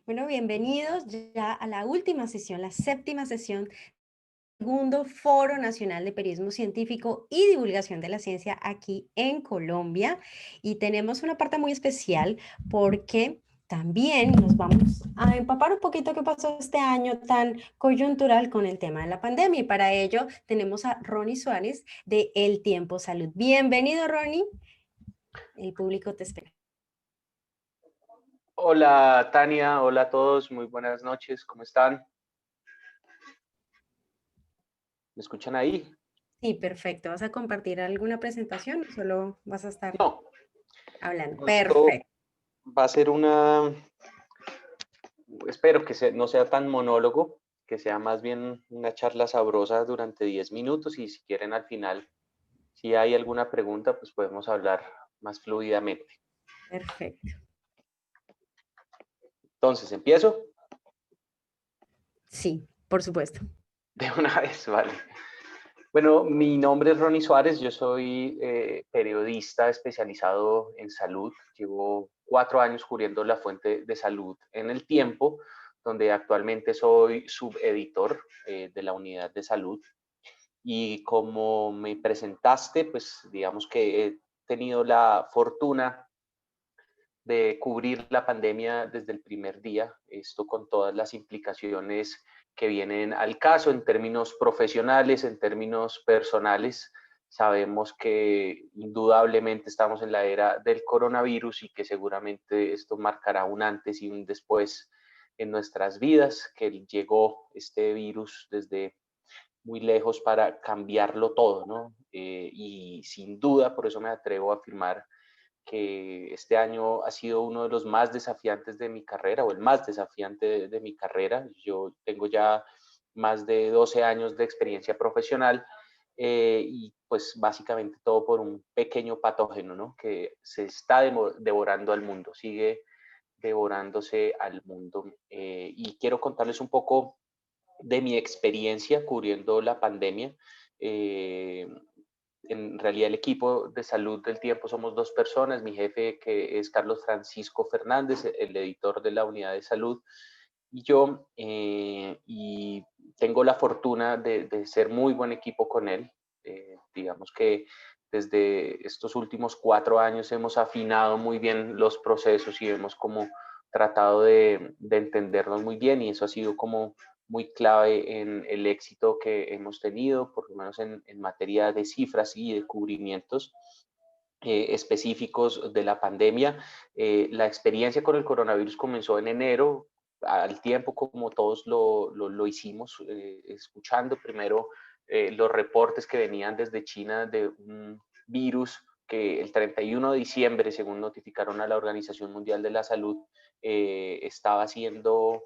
Bueno, bienvenidos ya a la última sesión, la séptima sesión del segundo Foro Nacional de Periodismo Científico y Divulgación de la Ciencia aquí en Colombia. Y tenemos una parte muy especial porque también nos vamos a empapar un poquito qué pasó este año tan coyuntural con el tema de la pandemia. Y para ello tenemos a Ronnie Suárez de El Tiempo Salud. Bienvenido, Ronnie. El público te espera. Hola Tania, hola a todos, muy buenas noches, ¿cómo están? ¿Me escuchan ahí? Sí, perfecto. ¿Vas a compartir alguna presentación o solo vas a estar No, hablando? esto Perfecto. va a ser espero que no sea tan monólogo, que sea más bien una charla sabrosa durante 10 minutos y si quieren al final, si hay alguna pregunta, pues podemos hablar más fluidamente. Perfecto. Entonces, ¿empiezo? Sí, por supuesto. De una vez, vale. Bueno, mi nombre es Ronnie Suárez, yo soy periodista especializado en salud. Llevo 4 años cubriendo la fuente de salud en El Tiempo, donde actualmente soy subeditor de la unidad de salud. Y como me presentaste, pues digamos que he tenido la fortuna de cubrir la pandemia desde el primer día, esto con todas las implicaciones que vienen al caso en términos profesionales, en términos personales. Sabemos que indudablemente estamos en la era del coronavirus y que seguramente esto marcará un antes y un después en nuestras vidas, que llegó este virus desde muy lejos para cambiarlo todo, ¿no? Y sin duda, por eso me atrevo a afirmar que este año ha sido uno de los más desafiantes de mi carrera, o el más desafiante de mi carrera. Yo tengo ya más de 12 años de experiencia profesional y pues básicamente todo por un pequeño patógeno, ¿no? Que se está devorando al mundo, sigue devorándose al mundo. Y quiero contarles un poco de mi experiencia cubriendo la pandemia. Eh, en realidad el equipo de salud del tiempo somos dos personas, mi jefe que es Carlos Francisco Fernández, el editor de la unidad de salud, y yo, y tengo la fortuna de ser muy buen equipo con él. Digamos que desde estos últimos 4 años hemos afinado muy bien los procesos y hemos como tratado de entendernos muy bien y eso ha sido como muy clave en el éxito que hemos tenido, por lo menos en materia de cifras y de cubrimientos específicos de la pandemia. La experiencia con el coronavirus comenzó en enero, al tiempo como todos lo hicimos, escuchando primero los reportes que venían desde China de un virus que el 31 de diciembre, según notificaron a la Organización Mundial de la Salud, estaba siendo,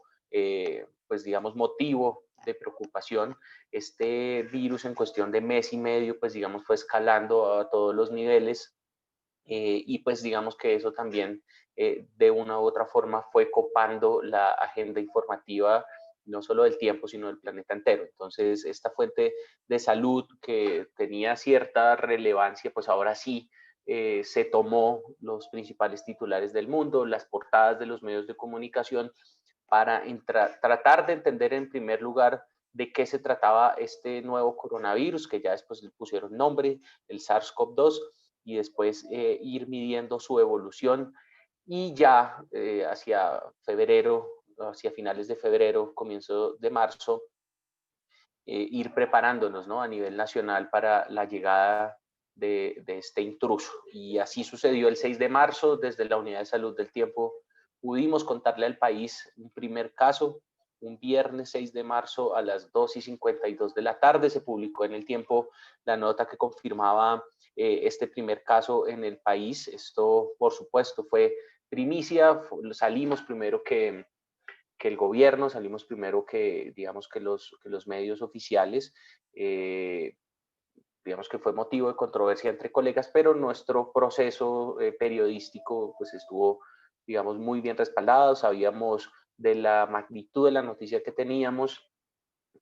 pues digamos, motivo de preocupación. Este virus en cuestión de mes y medio, pues digamos, fue escalando a todos los niveles y pues digamos que eso también de una u otra forma fue copando la agenda informativa no solo del tiempo, sino del planeta entero. Entonces, esta fuente de salud que tenía cierta relevancia, pues ahora sí se tomó los principales titulares del mundo, las portadas de los medios de comunicación, para tratar de entender en primer lugar de qué se trataba este nuevo coronavirus, que ya después le pusieron nombre, el SARS-CoV-2, y después ir midiendo su evolución y ya hacia febrero, hacia finales de febrero, comienzo de marzo, ir preparándonos, ¿no? A nivel nacional para la llegada de este intruso. Y así sucedió el 6 de marzo, desde la Unidad de Salud del Tiempo pudimos contarle al país un primer caso. Un viernes 6 de marzo a las 2:52 de la tarde se publicó en El Tiempo la nota que confirmaba este primer caso en el país. Esto, por supuesto, fue primicia. Salimos primero que el gobierno, salimos primero que, digamos, que los medios oficiales. Digamos que fue motivo de controversia entre colegas, pero nuestro proceso periodístico pues estuvo, digamos, muy bien respaldado. Sabíamos de la magnitud de la noticia que teníamos,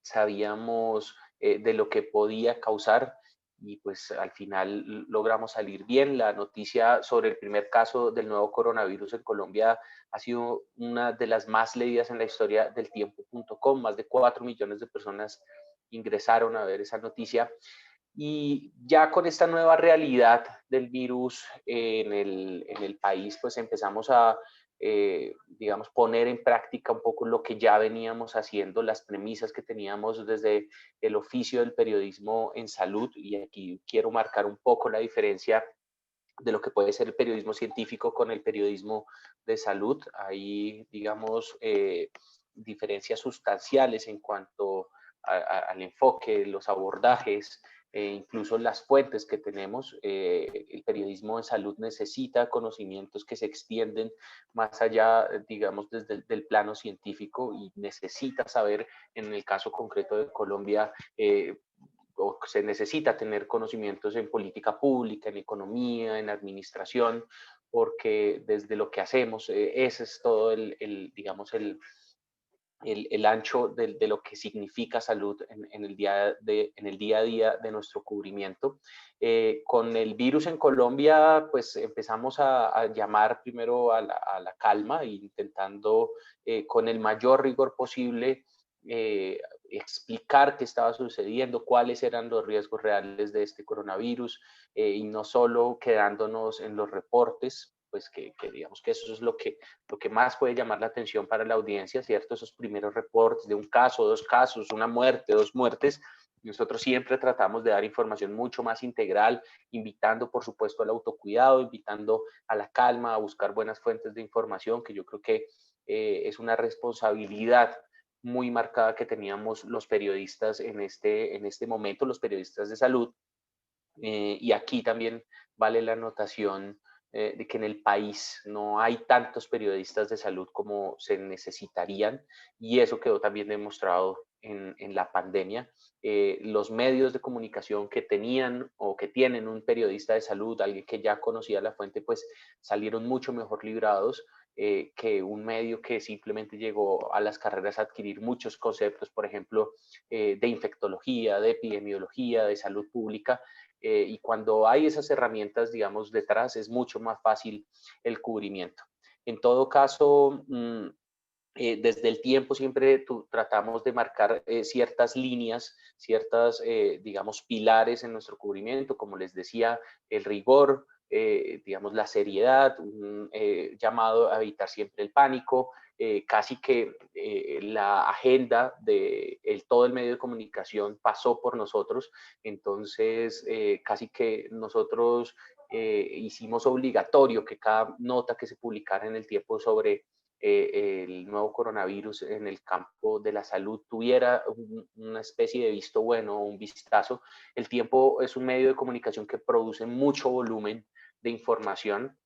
sabíamos de lo que podía causar y pues al final logramos salir bien. La noticia sobre el primer caso del nuevo coronavirus en Colombia ha sido una de las más leídas en la historia del tiempo.com. Más de 4 millones de personas ingresaron a ver esa noticia. Y ya con esta nueva realidad del virus en el país, pues empezamos a, digamos, poner en práctica un poco lo que ya veníamos haciendo, las premisas que teníamos desde el oficio del periodismo en salud. Y aquí quiero marcar un poco la diferencia de lo que puede ser el periodismo científico con el periodismo de salud. Hay, digamos, diferencias sustanciales en cuanto al enfoque, los abordajes, incluso las fuentes que tenemos. El periodismo de salud necesita conocimientos que se extienden más allá, digamos, desde del plano científico, y necesita saber, en el caso concreto de Colombia, o se necesita tener conocimientos en política pública, en economía, en administración, porque desde lo que hacemos, ese es todo digamos, el ancho de lo que significa salud en el día a día de nuestro cubrimiento. Con el virus en Colombia, pues empezamos a llamar primero a la calma, intentando con el mayor rigor posible explicar qué estaba sucediendo, cuáles eran los riesgos reales de este coronavirus, y no solo quedándonos en los reportes, pues que digamos que eso es lo que más puede llamar la atención para la audiencia, ¿cierto? Esos primeros reportes de un caso, dos casos, una muerte, dos muertes. Nosotros siempre tratamos de dar información mucho más integral, invitando, por supuesto, al autocuidado, invitando a la calma, a buscar buenas fuentes de información, que yo creo que es una responsabilidad muy marcada que teníamos los periodistas en este momento, los periodistas de salud. Y aquí también vale la anotación de que en el país no hay tantos periodistas de salud como se necesitarían, y eso quedó también demostrado en la pandemia. Los medios de comunicación que tenían o que tienen un periodista de salud, alguien que ya conocía la fuente, pues salieron mucho mejor librados que un medio que simplemente llegó a las carreras a adquirir muchos conceptos, por ejemplo, de infectología, de epidemiología, de salud pública, y cuando hay esas herramientas, digamos, detrás, es mucho más fácil el cubrimiento. En todo caso, desde el tiempo siempre tratamos de marcar ciertas líneas, ciertas, digamos, pilares en nuestro cubrimiento, como les decía, el rigor, digamos, la seriedad, un llamado a evitar siempre el pánico, casi que la agenda de todo el medio de comunicación pasó por nosotros. Entonces casi que nosotros hicimos obligatorio que cada nota que se publicara en el tiempo sobre el nuevo coronavirus en el campo de la salud tuviera una especie de visto bueno o un vistazo. El tiempo es un medio de comunicación que produce mucho volumen de información,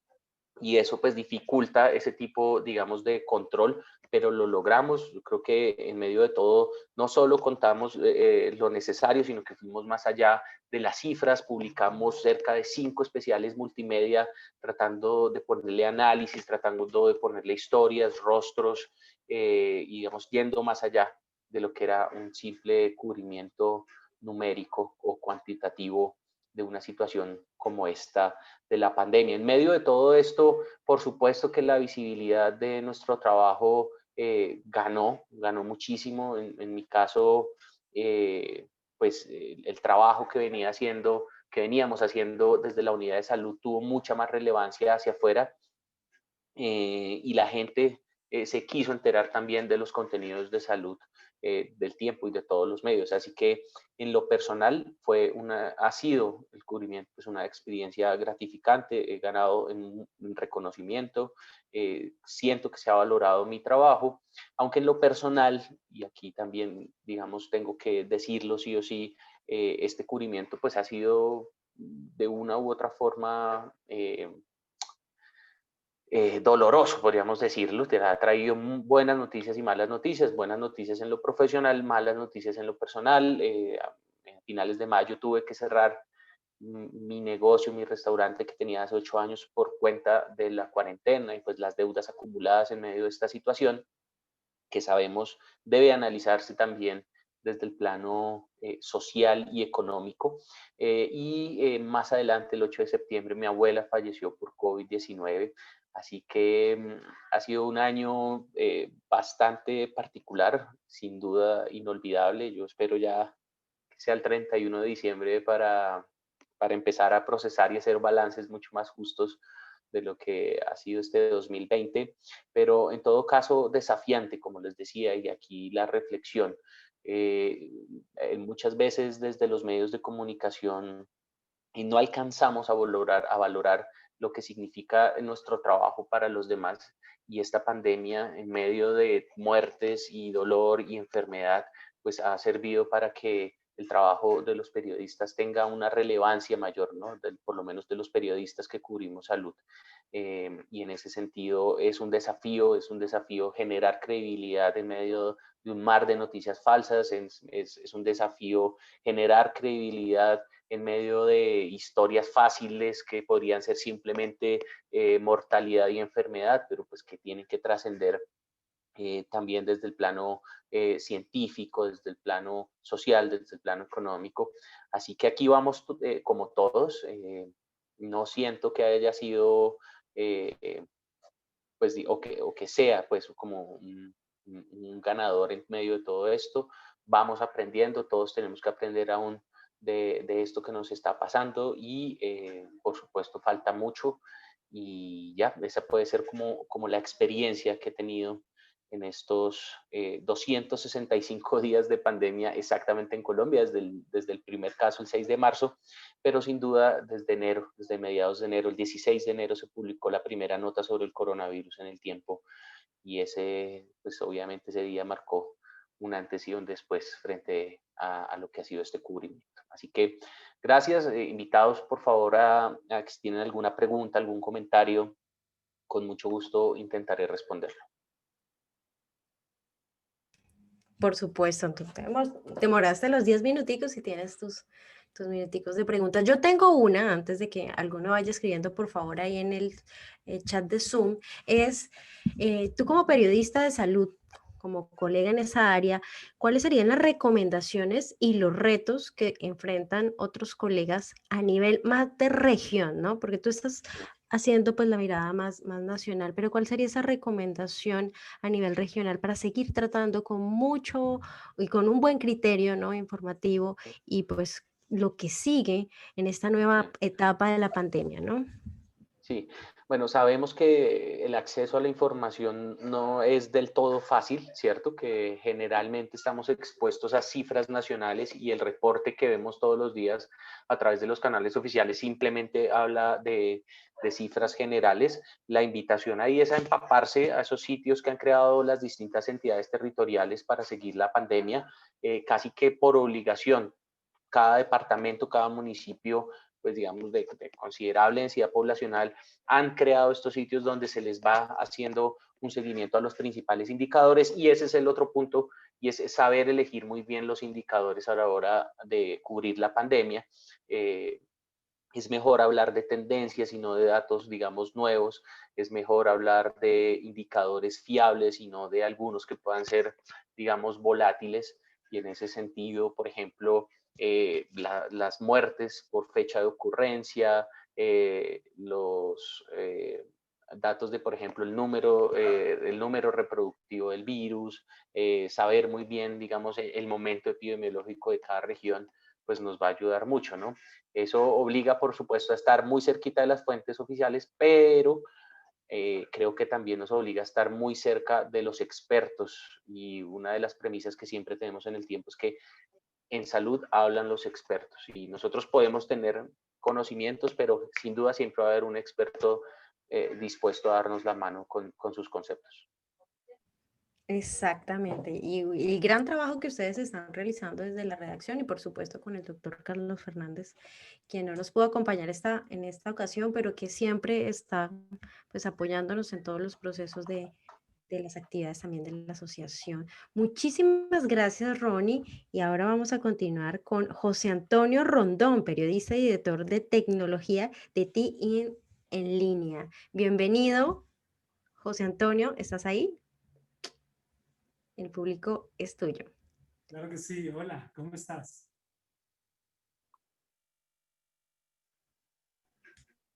y eso pues dificulta ese tipo, digamos, de control, pero lo logramos. Yo creo que en medio de todo no solo contamos lo necesario, sino que fuimos más allá de las cifras, publicamos cerca de 5 especiales multimedia tratando de ponerle análisis, tratando de ponerle historias, rostros, y digamos, yendo más allá de lo que era un simple cubrimiento numérico o cuantitativo de una situación como esta de la pandemia. En medio de todo esto, por supuesto que la visibilidad de nuestro trabajo ganó muchísimo. En mi caso, pues el trabajo que veníamos haciendo desde la unidad de salud tuvo mucha más relevancia hacia afuera, y la gente se quiso enterar también de los contenidos de salud del tiempo y de todos los medios. Así que en lo personal ha sido el cubrimiento pues una experiencia gratificante, he ganado en reconocimiento, siento que se ha valorado mi trabajo, aunque en lo personal, y aquí también digamos tengo que decirlo sí o sí, este cubrimiento pues ha sido de una u otra forma doloroso, podríamos decirlo. Te ha traído buenas noticias y malas noticias, buenas noticias en lo profesional, malas noticias en lo personal. En finales de mayo tuve que cerrar mi negocio, mi restaurante que tenía hace 8 años por cuenta de la cuarentena y pues las deudas acumuladas en medio de esta situación, que sabemos debe analizarse también desde el plano social y económico. Más adelante, el 8 de septiembre, mi abuela falleció por COVID-19. Así que ha sido un año bastante particular, sin duda inolvidable. Yo espero ya que sea el 31 de diciembre para empezar a procesar y hacer balances mucho más justos de lo que ha sido este 2020, pero en todo caso desafiante, como les decía, y aquí la reflexión. Muchas veces desde los medios de comunicación y no alcanzamos a valorar lo que significa nuestro trabajo para los demás, y esta pandemia en medio de muertes y dolor y enfermedad pues ha servido para que el trabajo de los periodistas tenga una relevancia mayor, ¿no? Por lo menos de los periodistas que cubrimos salud. Y en ese sentido es un desafío generar credibilidad en medio de un mar de noticias falsas, es un desafío generar credibilidad en medio de historias fáciles que podrían ser simplemente mortalidad y enfermedad, pero pues que tienen que trascender también desde el plano científico, desde el plano social, desde el plano económico. Así que aquí vamos como todos. No siento que haya sido, pues, o que sea, pues, como un ganador en medio de todo esto. Vamos aprendiendo, todos tenemos que aprender aún de esto que nos está pasando y, por supuesto, falta mucho y ya, esa puede ser como la experiencia que he tenido en estos 265 días de pandemia exactamente en Colombia, desde el primer caso el 6 de marzo, pero sin duda desde enero, desde mediados de enero, el 16 de enero se publicó la primera nota sobre el coronavirus en El Tiempo y pues obviamente ese día marcó un antes y un después frente a lo que ha sido este cubrimiento. Así que gracias, invitados por favor a que si tienen alguna pregunta, algún comentario, con mucho gusto intentaré responderlo. Por supuesto, tú demoraste los 10 minuticos y tienes tus minuticos de preguntas. Yo tengo una, antes de que alguno vaya escribiendo, por favor, ahí en el chat de Zoom, es, tú como periodista de salud, como colega en esa área, ¿cuáles serían las recomendaciones y los retos que enfrentan otros colegas a nivel más de región, ¿no? Porque tú estás haciendo pues la mirada más nacional, pero ¿cuál sería esa recomendación a nivel regional para seguir tratando con mucho y con un buen criterio, ¿no? Informativo y pues lo que sigue en esta nueva etapa de la pandemia, ¿no? Sí, bueno, sabemos que el acceso a la información no es del todo fácil, ¿cierto? Que generalmente estamos expuestos a cifras nacionales y el reporte que vemos todos los días a través de los canales oficiales simplemente habla de cifras generales. La invitación ahí es a empaparse a esos sitios que han creado las distintas entidades territoriales para seguir la pandemia, casi que por obligación. Cada departamento, cada municipio, pues digamos, de considerable densidad poblacional, han creado estos sitios donde se les va haciendo un seguimiento a los principales indicadores y ese es el otro punto y es saber elegir muy bien los indicadores a la hora de cubrir la pandemia. Eh, es mejor hablar de tendencias y no de datos, digamos, nuevos. Es mejor hablar de indicadores fiables y no de algunos que puedan ser, digamos, volátiles. Y en ese sentido, por ejemplo, las muertes por fecha de ocurrencia, los datos de, por ejemplo, el número reproductivo del virus, saber muy bien, digamos, el momento epidemiológico de cada región, pues nos va a ayudar mucho, ¿no? Eso obliga, por supuesto, a estar muy cerquita de las fuentes oficiales, pero creo que también nos obliga a estar muy cerca de los expertos. Y una de las premisas que siempre tenemos en El Tiempo es que en salud hablan los expertos y nosotros podemos tener conocimientos, pero sin duda siempre va a haber un experto dispuesto a darnos la mano con sus conceptos. Exactamente. Y el gran trabajo que ustedes están realizando desde la redacción y por supuesto con el doctor Carlos Fernández, quien no nos pudo acompañar en esta ocasión, pero que siempre está pues apoyándonos en todos los procesos de las actividades también de la asociación. Muchísimas gracias, Ronnie. Y ahora vamos a continuar con José Antonio Rondón, periodista y director de tecnología de TI en línea. Bienvenido, José Antonio, ¿estás ahí? El público es tuyo. Claro que sí. Hola, ¿cómo estás?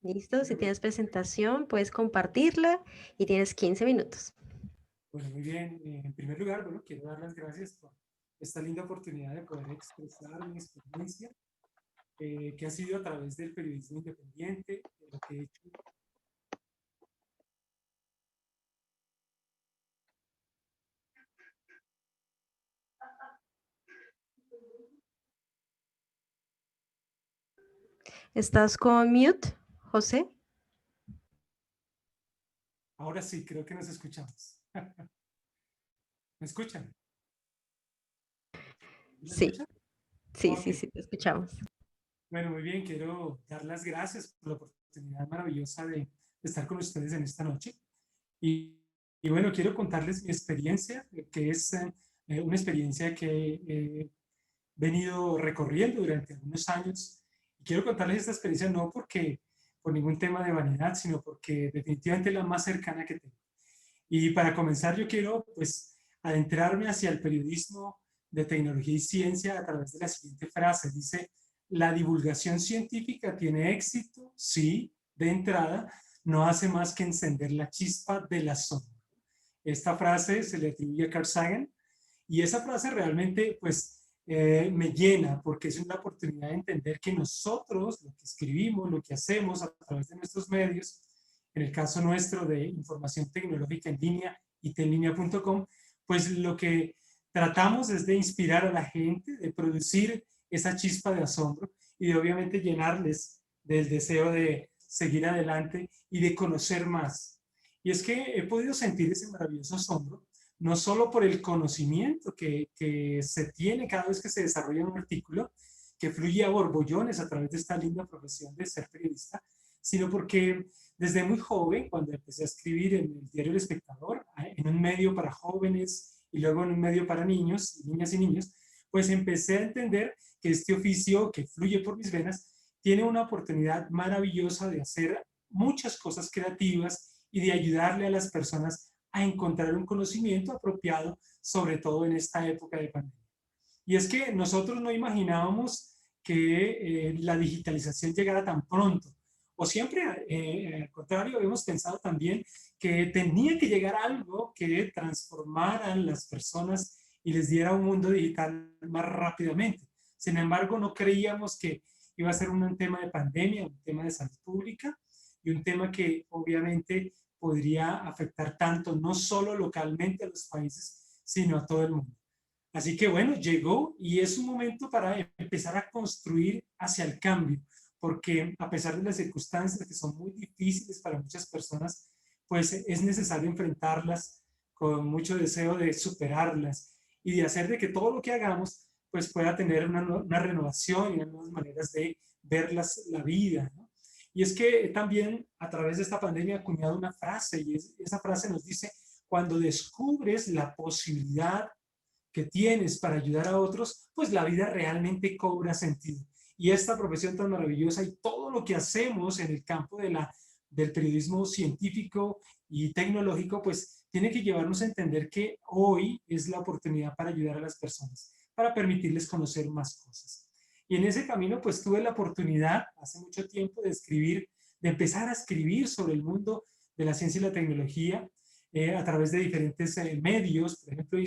¿Listo? Si Bueno, tienes presentación, puedes compartirla y tienes 15 minutos. pues muy bien. En primer lugar, bueno, quiero dar las gracias por esta linda oportunidad de poder expresar mi experiencia, que ha sido a través del periodismo independiente, de lo que he hecho. ¿Estás con mute, José? Ahora sí, creo que nos escuchamos. ¿Me escuchan? ¿Me Sí, escuchan? sí, Ok. sí, sí, te escuchamos. Bueno, muy bien. Quiero dar las gracias por la oportunidad maravillosa de estar con ustedes en esta noche. Y, y bueno, quiero contarles mi experiencia, que es una experiencia que he venido recorriendo durante algunos años. Y quiero contarles esta experiencia no porque por ningún tema de vanidad, sino porque definitivamente es la más cercana que tengo. Y para comenzar, yo quiero pues adentrarme hacia el periodismo de tecnología y ciencia a través de la siguiente frase. Dice, la divulgación científica tiene éxito, sí, de entrada, no hace más que encender la chispa del asombro. Esta frase se le atribuye a Carl Sagan y esa frase realmente pues me llena porque es una oportunidad de entender que nosotros, lo que escribimos, lo que hacemos a través de nuestros medios, en el caso nuestro de información tecnológica en línea, itenlinea.com, pues lo que tratamos es de inspirar a la gente, de producir esa chispa de asombro y de obviamente llenarles del deseo de seguir adelante y de conocer más. Y es que he podido sentir ese maravilloso asombro, no solo por el conocimiento que se tiene cada vez que se desarrolla un artículo, que fluye a borbollones a través de esta linda profesión de ser periodista, sino porque desde muy joven, cuando empecé a escribir en el diario El Espectador, en un medio para jóvenes y luego en un medio para niños, niñas y niños, pues empecé a entender que este oficio que fluye por mis venas tiene una oportunidad maravillosa de hacer muchas cosas creativas y de ayudarle a las personas a encontrar un conocimiento apropiado, sobre todo en esta época de pandemia. Y es que nosotros no imaginábamos que la digitalización llegara tan pronto. O siempre, al contrario, hemos pensado también que tenía que llegar algo que transformara a las personas y les diera un mundo digital más rápidamente. Sin embargo, no creíamos que iba a ser un tema de pandemia, un tema de salud pública y un tema que obviamente podría afectar tanto no solo localmente a los países, sino a todo el mundo. Así que bueno, llegó y es un momento para empezar a construir hacia el cambio, porque a pesar de las circunstancias que son muy difíciles para muchas personas, pues es necesario enfrentarlas con mucho deseo de superarlas y de hacer de que todo lo que hagamos pues pueda tener una renovación y unas nuevas maneras de ver la vida, ¿no? Y es que también a través de esta pandemia ha acuñado una frase y esa frase nos dice, cuando descubres la posibilidad que tienes para ayudar a otros, pues la vida realmente cobra sentido. Y esta profesión tan maravillosa y todo lo que hacemos en el campo del periodismo científico y tecnológico, pues tiene que llevarnos a entender que hoy es la oportunidad para ayudar a las personas, para permitirles conocer más cosas. Y en ese camino, pues tuve la oportunidad hace mucho tiempo de escribir, de empezar a escribir sobre el mundo de la ciencia y la tecnología a través de diferentes medios. Por ejemplo,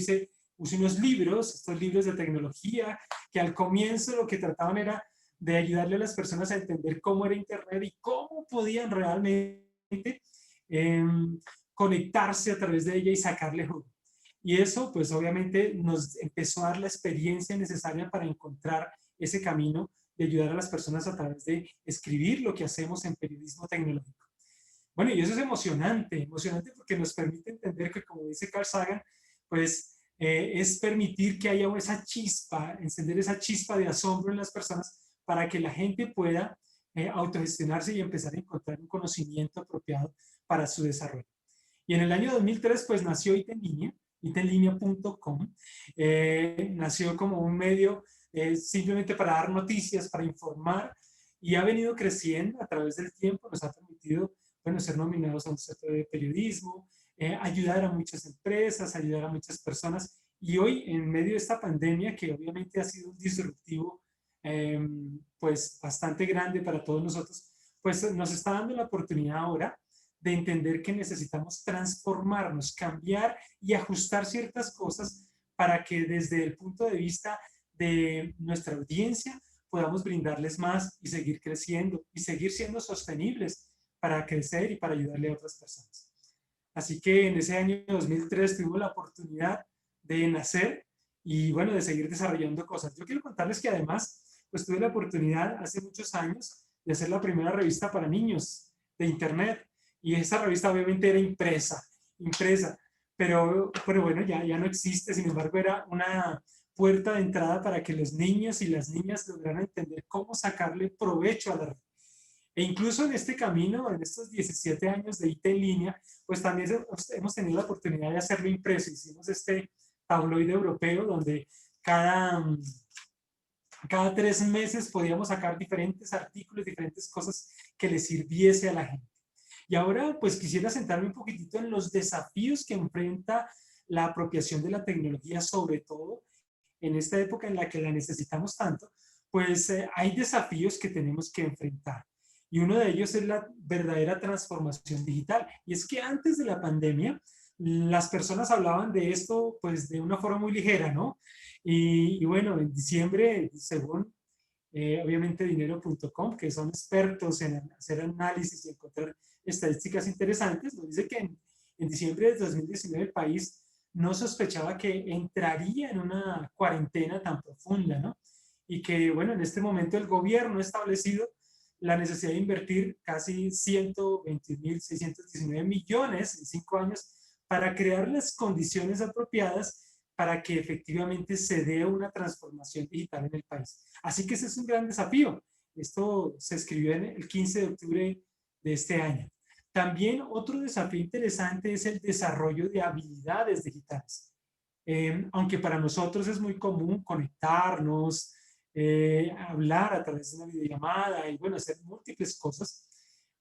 puse unos libros, estos libros de tecnología, que al comienzo lo que trataban era de ayudarle a las personas a entender cómo era Internet y cómo podían realmente eh, conectarse a través de ella y sacarle jugo. Y eso, pues obviamente nos empezó a dar la experiencia necesaria para encontrar ese camino de ayudar a las personas a través de escribir lo que hacemos en periodismo tecnológico. Bueno, y eso es emocionante, emocionante porque nos permite entender que, como dice Carl Sagan, pues es permitir que haya esa chispa, encender esa chispa de asombro en las personas para que la gente pueda autogestionarse y empezar a encontrar un conocimiento apropiado para su desarrollo. Y en el año 2003, pues nació Itenlinea, itenlinea.com. Nació como un medio simplemente para dar noticias, para informar, y ha venido creciendo a través del tiempo, nos ha permitido, bueno, ser nominados a un centro de periodismo, ayudar a muchas empresas, ayudar a muchas personas Y hoy, en medio de esta pandemia, que obviamente ha sido un disruptivo pues bastante grande para todos nosotros, pues nos está dando la oportunidad ahora de entender que necesitamos transformarnos, cambiar y ajustar ciertas cosas para que desde el punto de vista de nuestra audiencia podamos brindarles más y seguir creciendo y seguir siendo sostenibles para crecer y para ayudarle a otras personas. Así que en ese año 2003 tuvimos la oportunidad de nacer y bueno, de seguir desarrollando cosas. Yo quiero contarles que además, pues tuve la oportunidad hace muchos años de hacer la primera revista para niños de internet y esa revista obviamente era impresa, pero bueno, ya no existe, sin embargo era una puerta de entrada para que los niños y las niñas lograran entender cómo sacarle provecho a la red. E incluso en este camino, en estos 17 años de IT en línea, pues también hemos tenido la oportunidad de hacerlo impreso. Hicimos este tabloide europeo donde cada 3 meses podíamos sacar diferentes artículos, diferentes cosas que le sirviese a la gente. Y ahora pues quisiera sentarme un poquitito en los desafíos que enfrenta la apropiación de la tecnología, sobre todo en esta época en la que la necesitamos tanto, pues hay desafíos que tenemos que enfrentar. Y uno de ellos es la verdadera transformación digital. Y es que antes de la pandemia, las personas hablaban de esto pues de una forma muy ligera, ¿no? Y bueno, en diciembre, según obviamente dinero.com, que son expertos en hacer análisis y encontrar estadísticas interesantes, nos dice que en diciembre de 2019 el país no sospechaba que entraría en una cuarentena tan profunda, ¿no? Y que, bueno, en este momento el gobierno ha establecido la necesidad de invertir casi 120.619 millones en 5 años para crear las condiciones apropiadas para que efectivamente se dé una transformación digital en el país. Así que ese es un gran desafío. Esto se escribió en el 15 de octubre de este año. También otro desafío interesante es el desarrollo de habilidades digitales. Aunque para nosotros es muy común conectarnos, hablar a través de una videollamada y bueno, hacer múltiples cosas,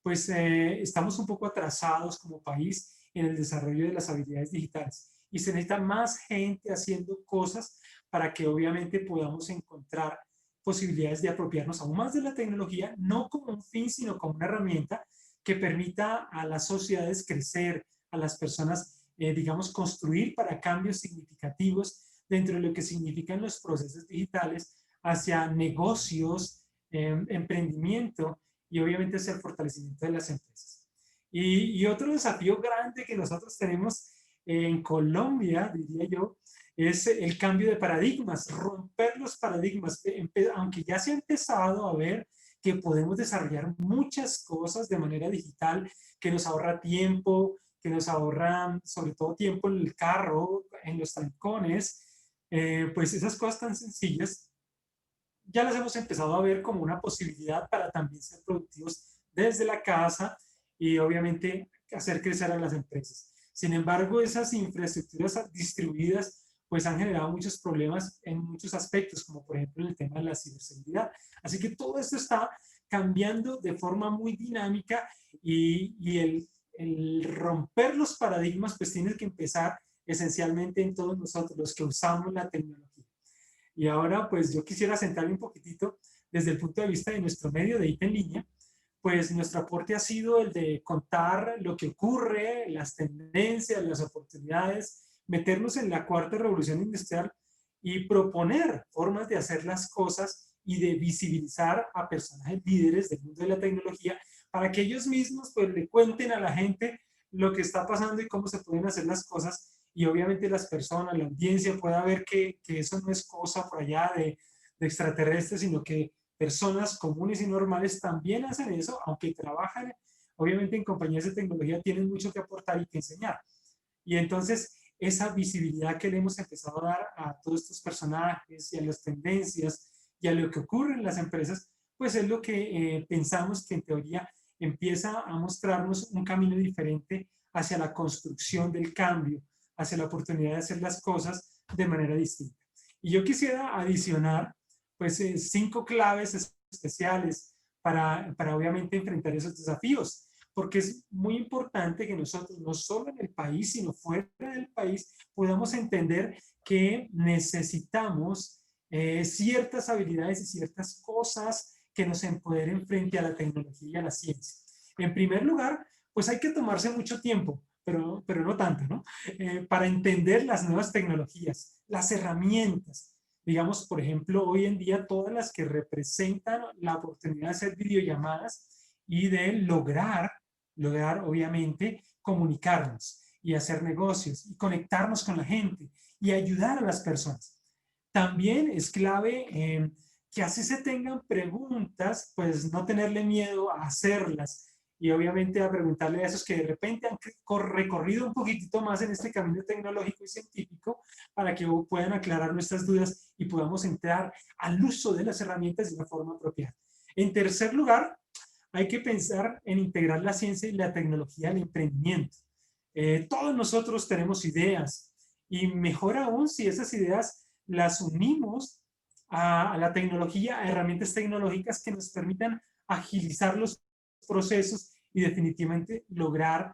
pues estamos un poco atrasados como país en el desarrollo de las habilidades digitales y se necesita más gente haciendo cosas para que obviamente podamos encontrar posibilidades de apropiarnos aún más de la tecnología, no como un fin, sino como una herramienta que permita a las sociedades crecer, a las personas, digamos, construir para cambios significativos dentro de lo que significan los procesos digitales hacia negocios, emprendimiento y obviamente hacia el fortalecimiento de las empresas. Y otro desafío grande que nosotros tenemos en Colombia, diría yo, es el cambio de paradigmas, romper los paradigmas, aunque ya se ha empezado a ver que podemos desarrollar muchas cosas de manera digital, que nos ahorra tiempo, que nos ahorra sobre todo tiempo en el carro, en los trancones, pues esas cosas tan sencillas ya las hemos empezado a ver como una posibilidad para también ser productivos desde la casa y obviamente hacer crecer a las empresas. Sin embargo, esas infraestructuras distribuidas pues han generado muchos problemas en muchos aspectos, como por ejemplo en el tema de la ciberseguridad. Así que todo esto está cambiando de forma muy dinámica y el romper los paradigmas pues tiene que empezar esencialmente en todos nosotros, los que usamos la tecnología. Y ahora pues yo quisiera sentarme un poquitito desde el punto de vista de nuestro medio de IT en línea, pues nuestro aporte ha sido el de contar lo que ocurre, las tendencias, las oportunidades, meternos en la cuarta revolución industrial y proponer formas de hacer las cosas y de visibilizar a personajes líderes del mundo de la tecnología para que ellos mismos pues le cuenten a la gente lo que está pasando y cómo se pueden hacer las cosas y obviamente las personas, la audiencia pueda ver que eso no es cosa por allá de extraterrestres, sino que personas comunes y normales también hacen eso, aunque trabajan obviamente en compañías de tecnología, tienen mucho que aportar y que enseñar. Y entonces esa visibilidad que le hemos empezado a dar a todos estos personajes y a las tendencias y a lo que ocurre en las empresas, pues es lo que pensamos que en teoría empieza a mostrarnos un camino diferente hacia la construcción del cambio, hacia la oportunidad de hacer las cosas de manera distinta. Y yo quisiera adicionar pues 5 claves especiales para obviamente enfrentar esos desafíos, porque es muy importante que nosotros, no solo en el país, sino fuera del país, podamos entender que necesitamos ciertas habilidades y ciertas cosas que nos empoderen frente a la tecnología y a la ciencia. En primer lugar, pues hay que tomarse mucho tiempo, pero no tanto, ¿no? Para entender las nuevas tecnologías, las herramientas. Digamos, por ejemplo, hoy en día todas las que representan la oportunidad de hacer videollamadas y de lograr obviamente comunicarnos y hacer negocios y conectarnos con la gente y ayudar a las personas. También es clave que así se tengan preguntas, pues no tenerle miedo a hacerlas y obviamente a preguntarle a esos que de repente han recorrido un poquitito más en este camino tecnológico y científico para que puedan aclarar nuestras dudas y podamos entrar al uso de las herramientas de una forma apropiada. En tercer lugar, hay que pensar en integrar la ciencia y la tecnología al emprendimiento. Todos nosotros tenemos ideas y mejor aún si esas ideas las unimos a la tecnología, a herramientas tecnológicas que nos permitan agilizar los procesos y definitivamente lograr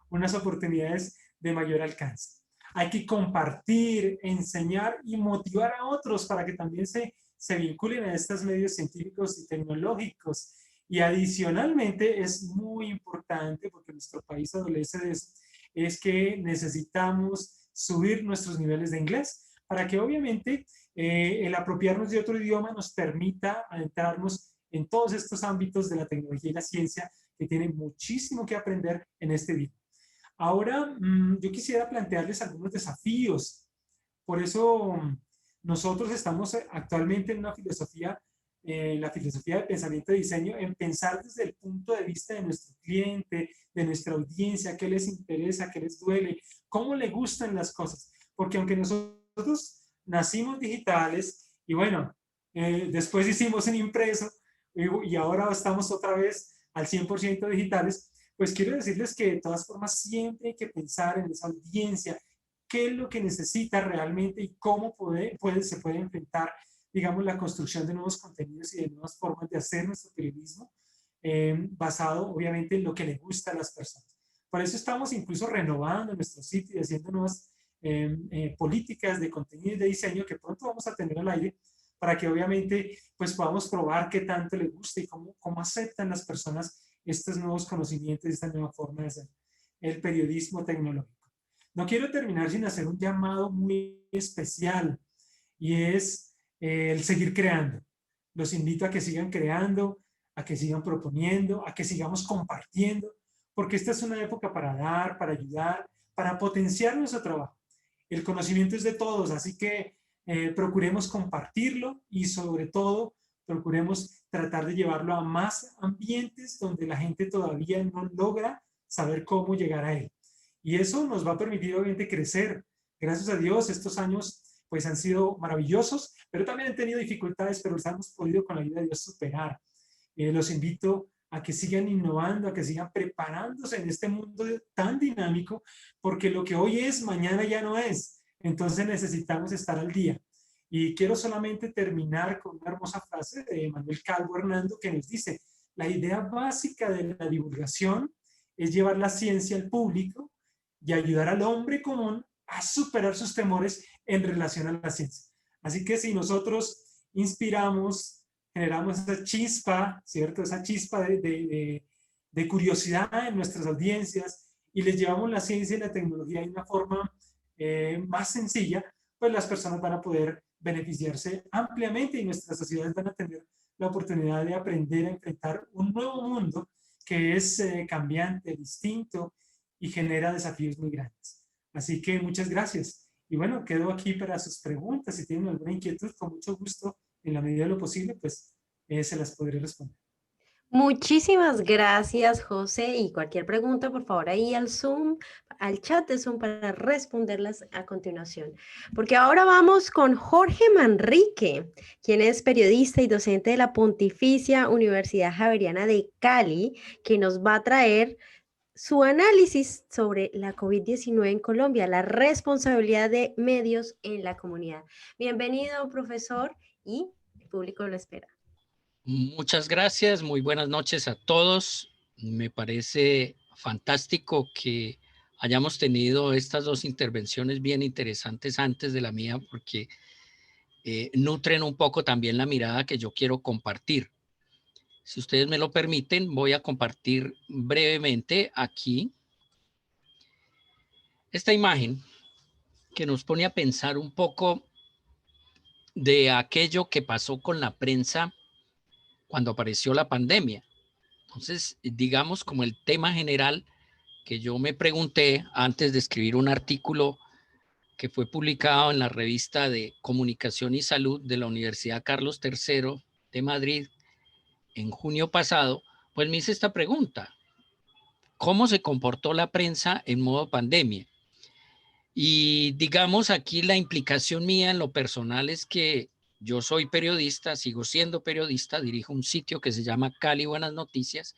unas oportunidades de mayor alcance. Hay que compartir, enseñar y motivar a otros para que también se vinculen a estos medios científicos y tecnológicos. Y adicionalmente es muy importante, porque nuestro país adolece de eso, es que necesitamos subir nuestros niveles de inglés para que obviamente el apropiarnos de otro idioma nos permita adentrarnos en todos estos ámbitos de la tecnología y la ciencia que tienen muchísimo que aprender en este idioma. Ahora, yo quisiera plantearles algunos desafíos. Por eso, nosotros estamos actualmente en una filosofía, la filosofía de pensamiento y diseño, en pensar desde el punto de vista de nuestro cliente, de nuestra audiencia, qué les interesa, qué les duele, cómo le gustan las cosas. Porque aunque nosotros nacimos digitales y bueno, después hicimos un impreso y ahora estamos otra vez al 100% digitales, pues quiero decirles que de todas formas siempre hay que pensar en esa audiencia, qué es lo que necesita realmente y cómo se puede enfrentar, digamos, la construcción de nuevos contenidos y de nuevas formas de hacer nuestro periodismo, basado obviamente en lo que le gusta a las personas. Por eso estamos incluso renovando nuestro sitio y haciendo nuevas políticas de contenido y de diseño que pronto vamos a tener al aire para que obviamente pues podamos probar qué tanto les gusta y cómo aceptan las personas estos nuevos conocimientos y esta nueva forma de hacer el periodismo tecnológico. No quiero terminar sin hacer un llamado muy especial y es el seguir creando. Los invito a que sigan creando, a que sigan proponiendo, a que sigamos compartiendo, porque esta es una época para dar, para ayudar, para potenciar nuestro trabajo. El conocimiento es de todos, así que procuremos compartirlo y sobre todo procuremos tratar de llevarlo a más ambientes donde la gente todavía no logra saber cómo llegar a él. Y eso nos va a permitir obviamente crecer. Gracias a Dios estos años pues han sido maravillosos, pero también han tenido dificultades, pero los hemos podido con la ayuda de Dios superar. Los invito a que sigan innovando, a que sigan preparándose en este mundo tan dinámico, porque lo que hoy es, mañana ya no es. Entonces necesitamos estar al día. Y quiero solamente terminar con una hermosa frase de Manuel Calvo Hernando que nos dice, la idea básica de la divulgación es llevar la ciencia al público y ayudar al hombre común a superar sus temores en relación a la ciencia. Así que si nosotros inspiramos, generamos esa chispa, ¿cierto? Esa chispa de curiosidad en nuestras audiencias y les llevamos la ciencia y la tecnología de una forma más sencilla, pues las personas van a poder beneficiarse ampliamente y nuestras sociedades van a tener la oportunidad de aprender a enfrentar un nuevo mundo que es cambiante, distinto y genera desafíos muy grandes. Así que muchas gracias. Y bueno, quedo aquí para sus preguntas. Si tienen alguna inquietud, con mucho gusto, en la medida de lo posible, pues se las podré responder. Muchísimas gracias, José. Y cualquier pregunta, por favor, ahí al Zoom, al chat de Zoom para responderlas a continuación. Porque ahora vamos con Jorge Manrique, quien es periodista y docente de la Pontificia Universidad Javeriana de Cali, que nos va a traer su análisis sobre la COVID-19 en Colombia, la responsabilidad de medios en la comunidad. Bienvenido, profesor, y el público lo espera. Muchas gracias, muy buenas noches a todos. Me parece fantástico que hayamos tenido estas dos intervenciones bien interesantes antes de la mía, porque nutren un poco también la mirada que yo quiero compartir. Si ustedes me lo permiten, voy a compartir brevemente aquí esta imagen que nos pone a pensar un poco de aquello que pasó con la prensa cuando apareció la pandemia. Entonces, digamos como el tema general que yo me pregunté antes de escribir un artículo que fue publicado en la revista de Comunicación y Salud de la Universidad Carlos III de Madrid en junio pasado, pues me hice esta pregunta: ¿cómo se comportó la prensa en modo pandemia? Y digamos aquí la implicación mía en lo personal es que yo soy periodista, sigo siendo periodista, dirijo un sitio que se llama Cali Buenas Noticias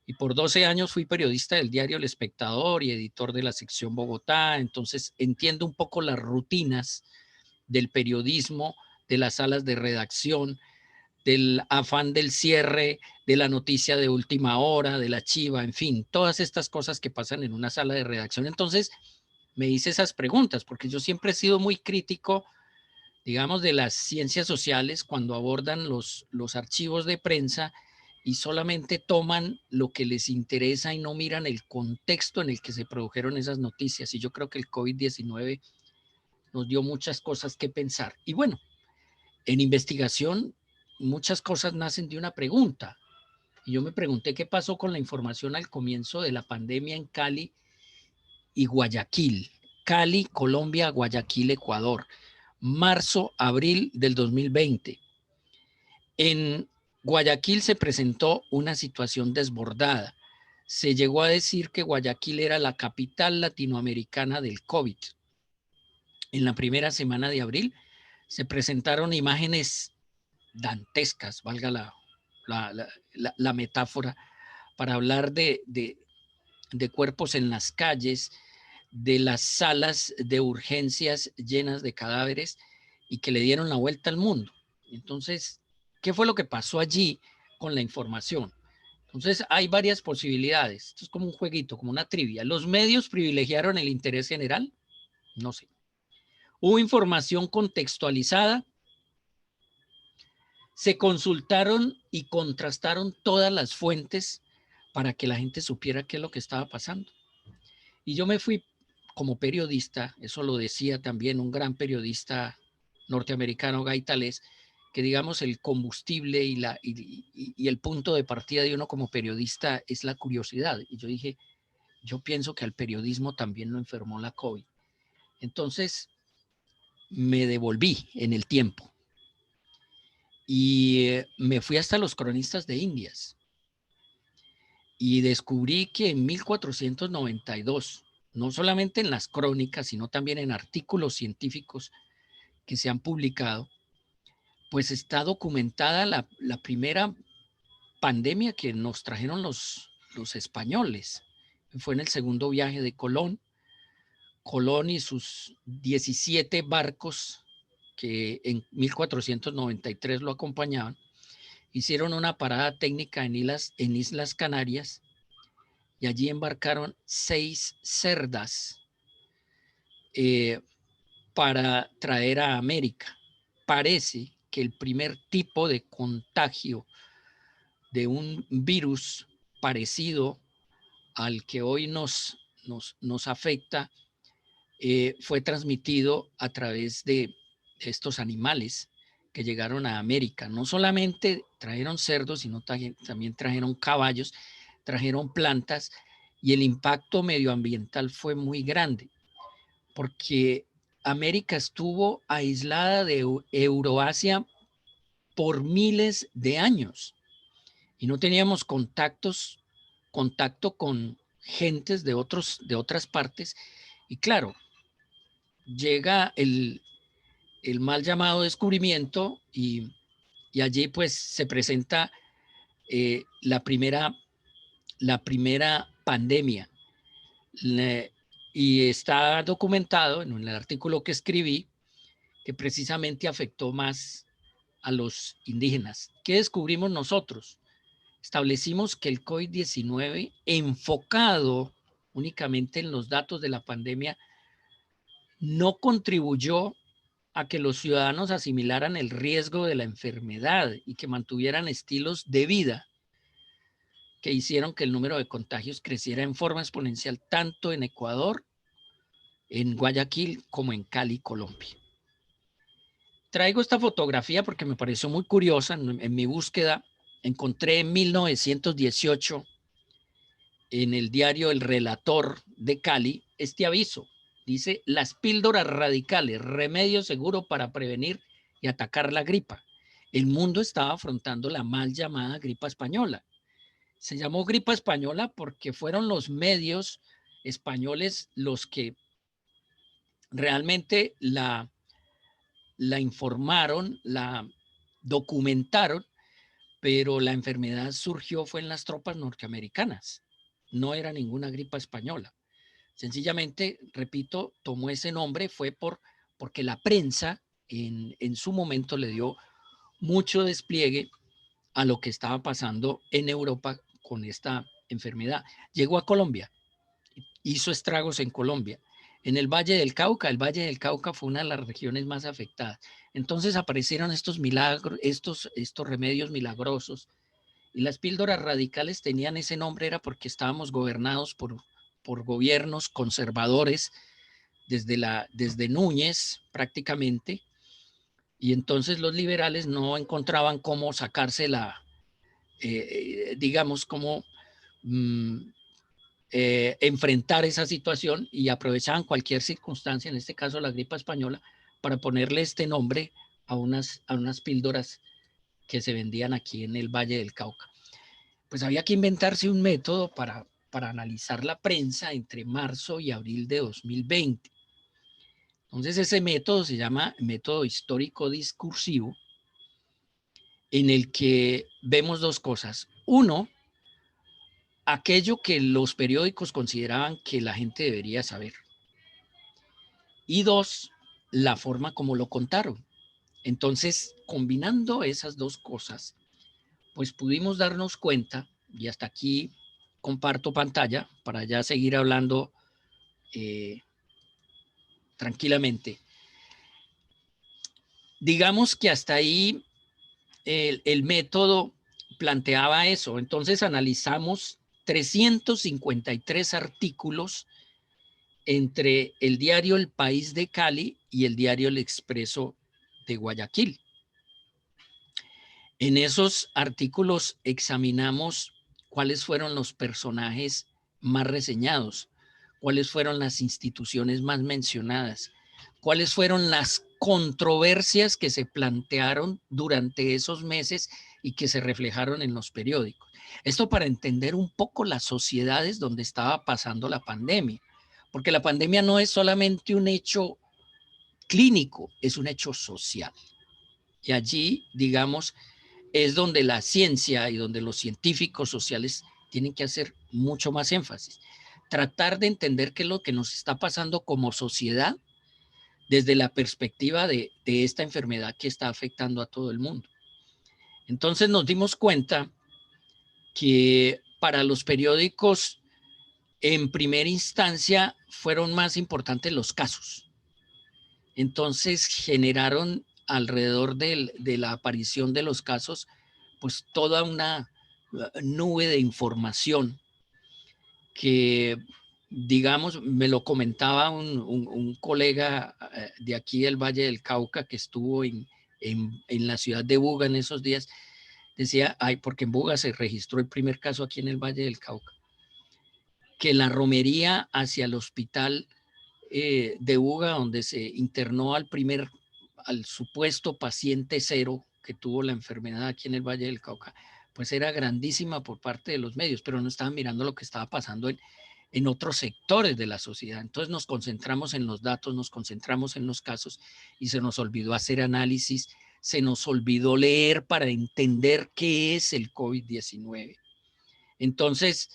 y por 12 años fui periodista del diario El Espectador y editor de la sección Bogotá, entonces entiendo un poco las rutinas del periodismo, de las salas de redacción, del afán del cierre, de la noticia de última hora, de la chiva, en fin, todas estas cosas que pasan en una sala de redacción. Entonces me hice esas preguntas porque yo siempre he sido muy crítico, digamos, de las ciencias sociales cuando abordan los archivos de prensa y solamente toman lo que les interesa y no miran el contexto en el que se produjeron esas noticias. Y yo creo que el COVID-19 nos dio muchas cosas que pensar. Y bueno, en investigación muchas cosas nacen de una pregunta. Y yo me pregunté qué pasó con la información al comienzo de la pandemia en Cali y Guayaquil. Cali, Colombia, Guayaquil, Ecuador. Marzo, abril del 2020. En Guayaquil se presentó una situación desbordada. Se llegó a decir que Guayaquil era la capital latinoamericana del COVID. En la primera semana de abril se presentaron imágenes dantescas, valga la metáfora, para hablar de cuerpos en las calles, de las salas de urgencias llenas de cadáveres y que le dieron la vuelta al mundo. Entonces, ¿qué fue lo que pasó allí con la información? Entonces, hay varias posibilidades. Esto es como un jueguito, como una trivia. ¿Los medios privilegiaron el interés general? No sé. ¿Hubo información contextualizada? ¿Se consultaron y contrastaron todas las fuentes para que la gente supiera qué es lo que estaba pasando? Y yo me fui como periodista, eso lo decía también un gran periodista norteamericano, Guy Tales, que digamos el combustible y el punto de partida de uno como periodista es la curiosidad. Y yo dije, yo pienso que al periodismo también lo enfermó la COVID. Entonces me devolví en el tiempo y me fui hasta los cronistas de Indias y descubrí que en 1492, no solamente en las crónicas, sino también en artículos científicos que se han publicado, pues está documentada la primera pandemia que nos trajeron los españoles. Fue en el segundo viaje de Colón. Colón y sus 17 barcos que en 1493 lo acompañaban, hicieron una parada técnica en Islas Canarias y allí embarcaron 6 cerdas para traer a América. Parece que el primer tipo de contagio de un virus parecido al que hoy nos afecta fue transmitido a través de estos animales que llegaron a América. No solamente trajeron cerdos, sino también trajeron caballos, trajeron plantas y el impacto medioambiental fue muy grande porque América estuvo aislada de Euroasia por miles de años y no teníamos contacto con gentes de otras partes. Y claro, llega el mal llamado descubrimiento y allí pues se presenta la primera pandemia. Y está documentado en el artículo que escribí que precisamente afectó más a los indígenas. ¿Qué descubrimos nosotros? establecimos que el COVID-19, enfocado únicamente en los datos de la pandemia, no contribuyó a que los ciudadanos asimilaran el riesgo de la enfermedad y que mantuvieran estilos de vida que hicieron que el número de contagios creciera en forma exponencial tanto en Ecuador, en Guayaquil, como en Cali, Colombia. Traigo esta fotografía porque me pareció muy curiosa. En mi búsqueda encontré en 1918 en el diario El Relator de Cali este aviso. Dice: las píldoras radicales, remedio seguro para prevenir y atacar la gripa. El mundo estaba afrontando la mal llamada gripa española. Se llamó gripa española porque fueron los medios españoles los que realmente la informaron, la documentaron, pero la enfermedad surgió fue en las tropas norteamericanas. No era ninguna gripa española. Sencillamente, repito, tomó ese nombre fue porque la prensa en su momento le dio mucho despliegue a lo que estaba pasando en Europa con esta enfermedad. Llegó a Colombia, hizo estragos en Colombia. En el Valle del Cauca, el Valle del Cauca fue una de las regiones más afectadas. Entonces aparecieron estos milagros, estos remedios milagrosos, y las píldoras radicales tenían ese nombre, era porque estábamos gobernados por gobiernos conservadores desde Núñez prácticamente, y entonces los liberales no encontraban cómo sacarse digamos, cómo enfrentar esa situación, y aprovechaban cualquier circunstancia, en este caso la gripa española, para ponerle este nombre a unas píldoras que se vendían aquí en el Valle del Cauca. Pues había que inventarse un método para analizar la prensa entre marzo y abril de 2020. Entonces ese método se llama método histórico discursivo, en el que vemos dos cosas. Uno, aquello que los periódicos consideraban que la gente debería saber. Y dos, la forma como lo contaron. Entonces, combinando esas dos cosas, pues pudimos darnos cuenta, y hasta aquí comparto pantalla para ya seguir hablando tranquilamente. Digamos que hasta ahí el método planteaba eso. Entonces analizamos 353 artículos entre el diario El País de Cali y el diario El Expreso de Guayaquil. En esos artículos examinamos cuáles fueron los personajes más reseñados, cuáles fueron las instituciones más mencionadas, cuáles fueron las controversias que se plantearon durante esos meses y que se reflejaron en los periódicos. Esto para entender un poco las sociedades donde estaba pasando la pandemia, porque la pandemia no es solamente un hecho clínico, es un hecho social. Y allí, digamos, es donde la ciencia y donde los científicos sociales tienen que hacer mucho más énfasis. Tratar de entender qué es lo que nos está pasando como sociedad desde la perspectiva de esta enfermedad que está afectando a todo el mundo. Entonces nos dimos cuenta que para los periódicos, en primera instancia, fueron más importantes los casos. Entonces generaron alrededor de la aparición de los casos, pues toda una nube de información que, digamos, me lo comentaba un colega de aquí del Valle del Cauca que estuvo en la ciudad de Buga en esos días. Decía, ay, porque en Buga se registró el primer caso aquí en el Valle del Cauca, que la romería hacia el hospital de Buga, donde se internó al supuesto paciente cero que tuvo la enfermedad aquí en el Valle del Cauca, pues era grandísima por parte de los medios, pero no estaban mirando lo que estaba pasando en otros sectores de la sociedad. Entonces nos concentramos en los datos, nos concentramos en los casos y se nos olvidó hacer análisis, se nos olvidó leer para entender qué es el COVID-19. Entonces,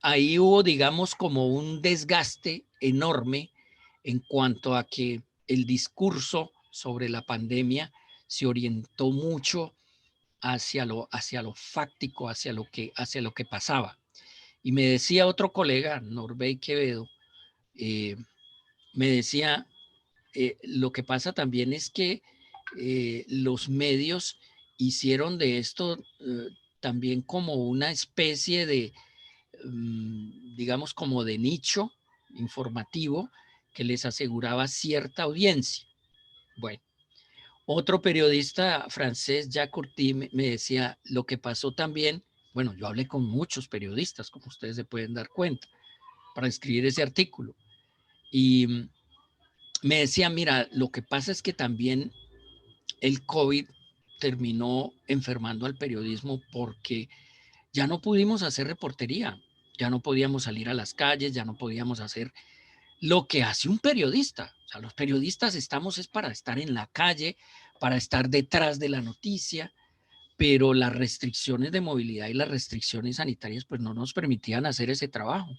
ahí hubo, digamos, como un desgaste enorme en cuanto a que el discurso sobre la pandemia se orientó mucho hacia lo fáctico, hacia lo que pasaba. Y me decía otro colega, Norbey Quevedo, me decía, lo que pasa también es que los medios hicieron de esto también como una especie de, digamos, como de nicho informativo que les aseguraba cierta audiencia. Bueno, otro periodista francés, Jacques Courty, me decía, lo que pasó también, bueno, yo hablé con muchos periodistas, como ustedes se pueden dar cuenta, para escribir ese artículo. Y me decía, mira, lo que pasa es que también el COVID terminó enfermando al periodismo porque ya no pudimos hacer reportería, ya no podíamos salir a las calles, ya no podíamos hacer lo que hace un periodista. O sea, los periodistas estamos es para estar en la calle, para estar detrás de la noticia, pero las restricciones de movilidad y las restricciones sanitarias pues no nos permitían hacer ese trabajo.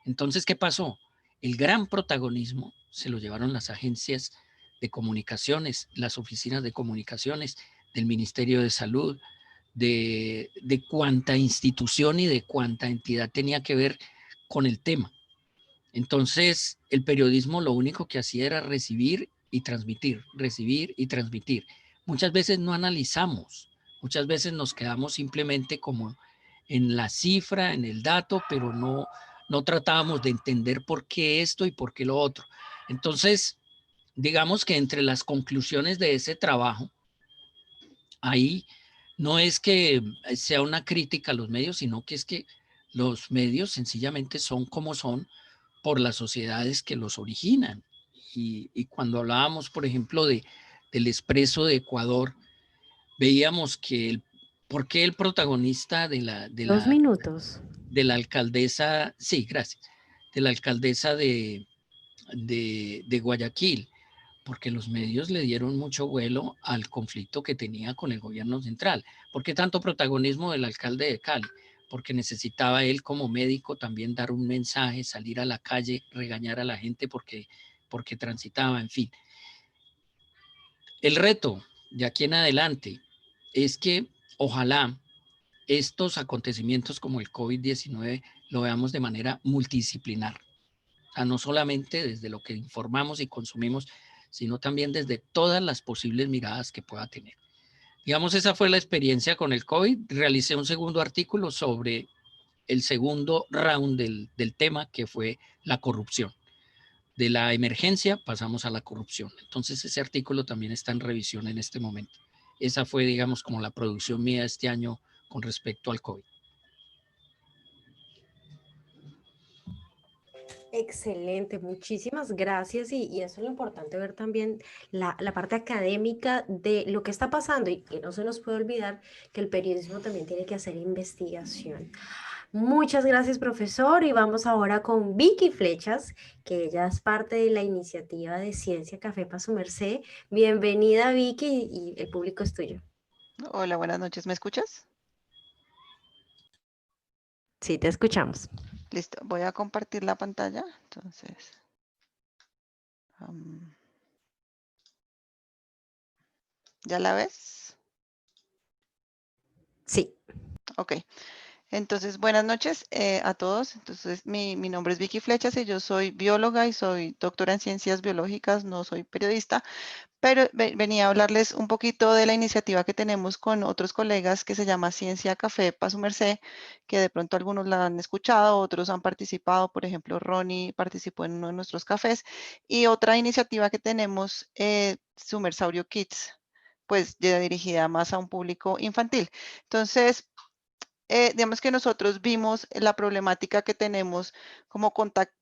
Entonces, ¿qué pasó? El gran protagonismo se lo llevaron las agencias de comunicaciones, las oficinas de comunicaciones del Ministerio de Salud, de cuánta institución y de cuánta entidad tenía que ver con el tema. Entonces, el periodismo lo único que hacía era recibir y transmitir, recibir y transmitir. Muchas veces no analizamos, muchas veces nos quedamos simplemente como en la cifra, en el dato, pero no tratábamos de entender por qué esto y por qué lo otro. Entonces, digamos que entre las conclusiones de ese trabajo, ahí no es que sea una crítica a los medios, sino que es que los medios sencillamente son como son por las sociedades que los originan. Y cuando hablábamos, por ejemplo, del Expreso de Ecuador, veíamos que ¿por qué el protagonista de 2 minutos. la alcaldesa, sí, gracias, de la alcaldesa de Guayaquil? Porque los medios le dieron mucho vuelo al conflicto que tenía con el gobierno central. ¿Por qué tanto protagonismo del alcalde de Cali? Porque necesitaba él como médico también dar un mensaje, salir a la calle, regañar a la gente porque transitaba, en fin. El reto de aquí en adelante es que ojalá estos acontecimientos como el COVID-19 lo veamos de manera multidisciplinar. O sea, no solamente desde lo que informamos y consumimos, sino también desde todas las posibles miradas que pueda tener. Digamos, esa fue la experiencia con el COVID. Realicé un segundo artículo sobre el segundo round del tema, que fue la corrupción. De la emergencia pasamos a la corrupción. Entonces, ese artículo también está en revisión en este momento. Esa fue, digamos, como la producción mía este año con respecto al COVID. Excelente, muchísimas gracias y eso es lo importante ver también la parte académica de lo que está pasando y que no se nos puede olvidar que el periodismo también tiene que hacer investigación. Muchas gracias, profesor, y vamos ahora con Vicky Flechas, que ella es parte de la iniciativa de Ciencia Café para su merced. Bienvenida, Vicky, y el público es tuyo. Hola, buenas noches. ¿Me escuchas? Sí, te escuchamos. Listo. Voy a compartir la pantalla. Entonces, ¿ya la ves? Sí. Ok. Entonces, buenas noches a todos. Entonces, mi nombre es Vicky Flechas y yo soy bióloga y soy doctora en ciencias biológicas, no soy periodista, pero venía a hablarles un poquito de la iniciativa que tenemos con otros colegas que se llama Ciencia Café para su merced, que de pronto algunos la han escuchado, otros han participado. Por ejemplo, Ronnie participó en uno de nuestros cafés. Y otra iniciativa que tenemos, Sumersaurio Kids, pues ya dirigida más a un público infantil. Entonces, digamos que nosotros vimos la problemática que tenemos como contacto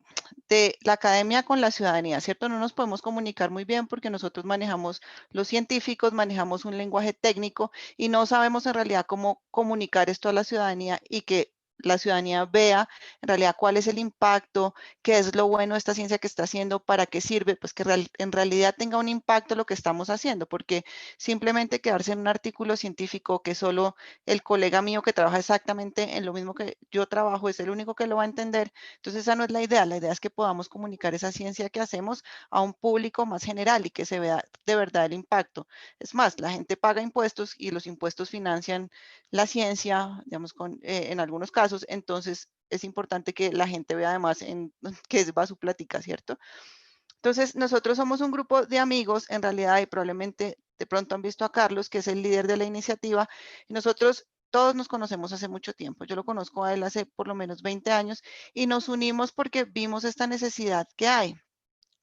de la academia con la ciudadanía, ¿cierto? No nos podemos comunicar muy bien porque nosotros manejamos los científicos, manejamos un lenguaje técnico y no sabemos en realidad cómo comunicar esto a la ciudadanía y que la ciudadanía vea en realidad cuál es el impacto, qué es lo bueno de esta ciencia que está haciendo, para qué sirve, pues que en realidad tenga un impacto lo que estamos haciendo, porque simplemente quedarse en un artículo científico que solo el colega mío que trabaja exactamente en lo mismo que yo trabajo es el único que lo va a entender. Entonces esa no es la idea es que podamos comunicar esa ciencia que hacemos a un público más general y que se vea de verdad el impacto. Es más, la gente paga impuestos y los impuestos financian la ciencia, digamos, en algunos casos, entonces es importante que la gente vea además en qué va su plática, ¿cierto? Entonces, nosotros somos un grupo de amigos, en realidad, y probablemente de pronto han visto a Carlos, que es el líder de la iniciativa, y nosotros todos nos conocemos hace mucho tiempo. Yo lo conozco a él hace por lo menos 20 años y nos unimos porque vimos esta necesidad que hay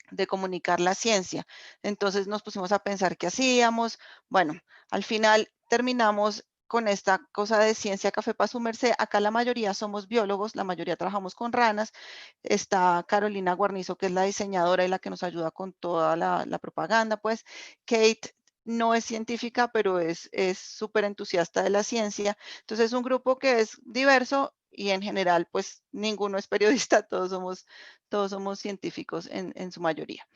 de comunicar la ciencia. Entonces nos pusimos a pensar qué hacíamos. Bueno, al final terminamos con esta cosa de ciencia café para su merced. Acá la mayoría somos biólogos, la mayoría trabajamos con ranas. Está Carolina Guarnizo, que es la diseñadora y la que nos ayuda con toda la propaganda, pues. Kate no es científica, pero es súper entusiasta de la ciencia. Entonces es un grupo que es diverso y en general, pues ninguno es periodista, todos somos científicos en su mayoría.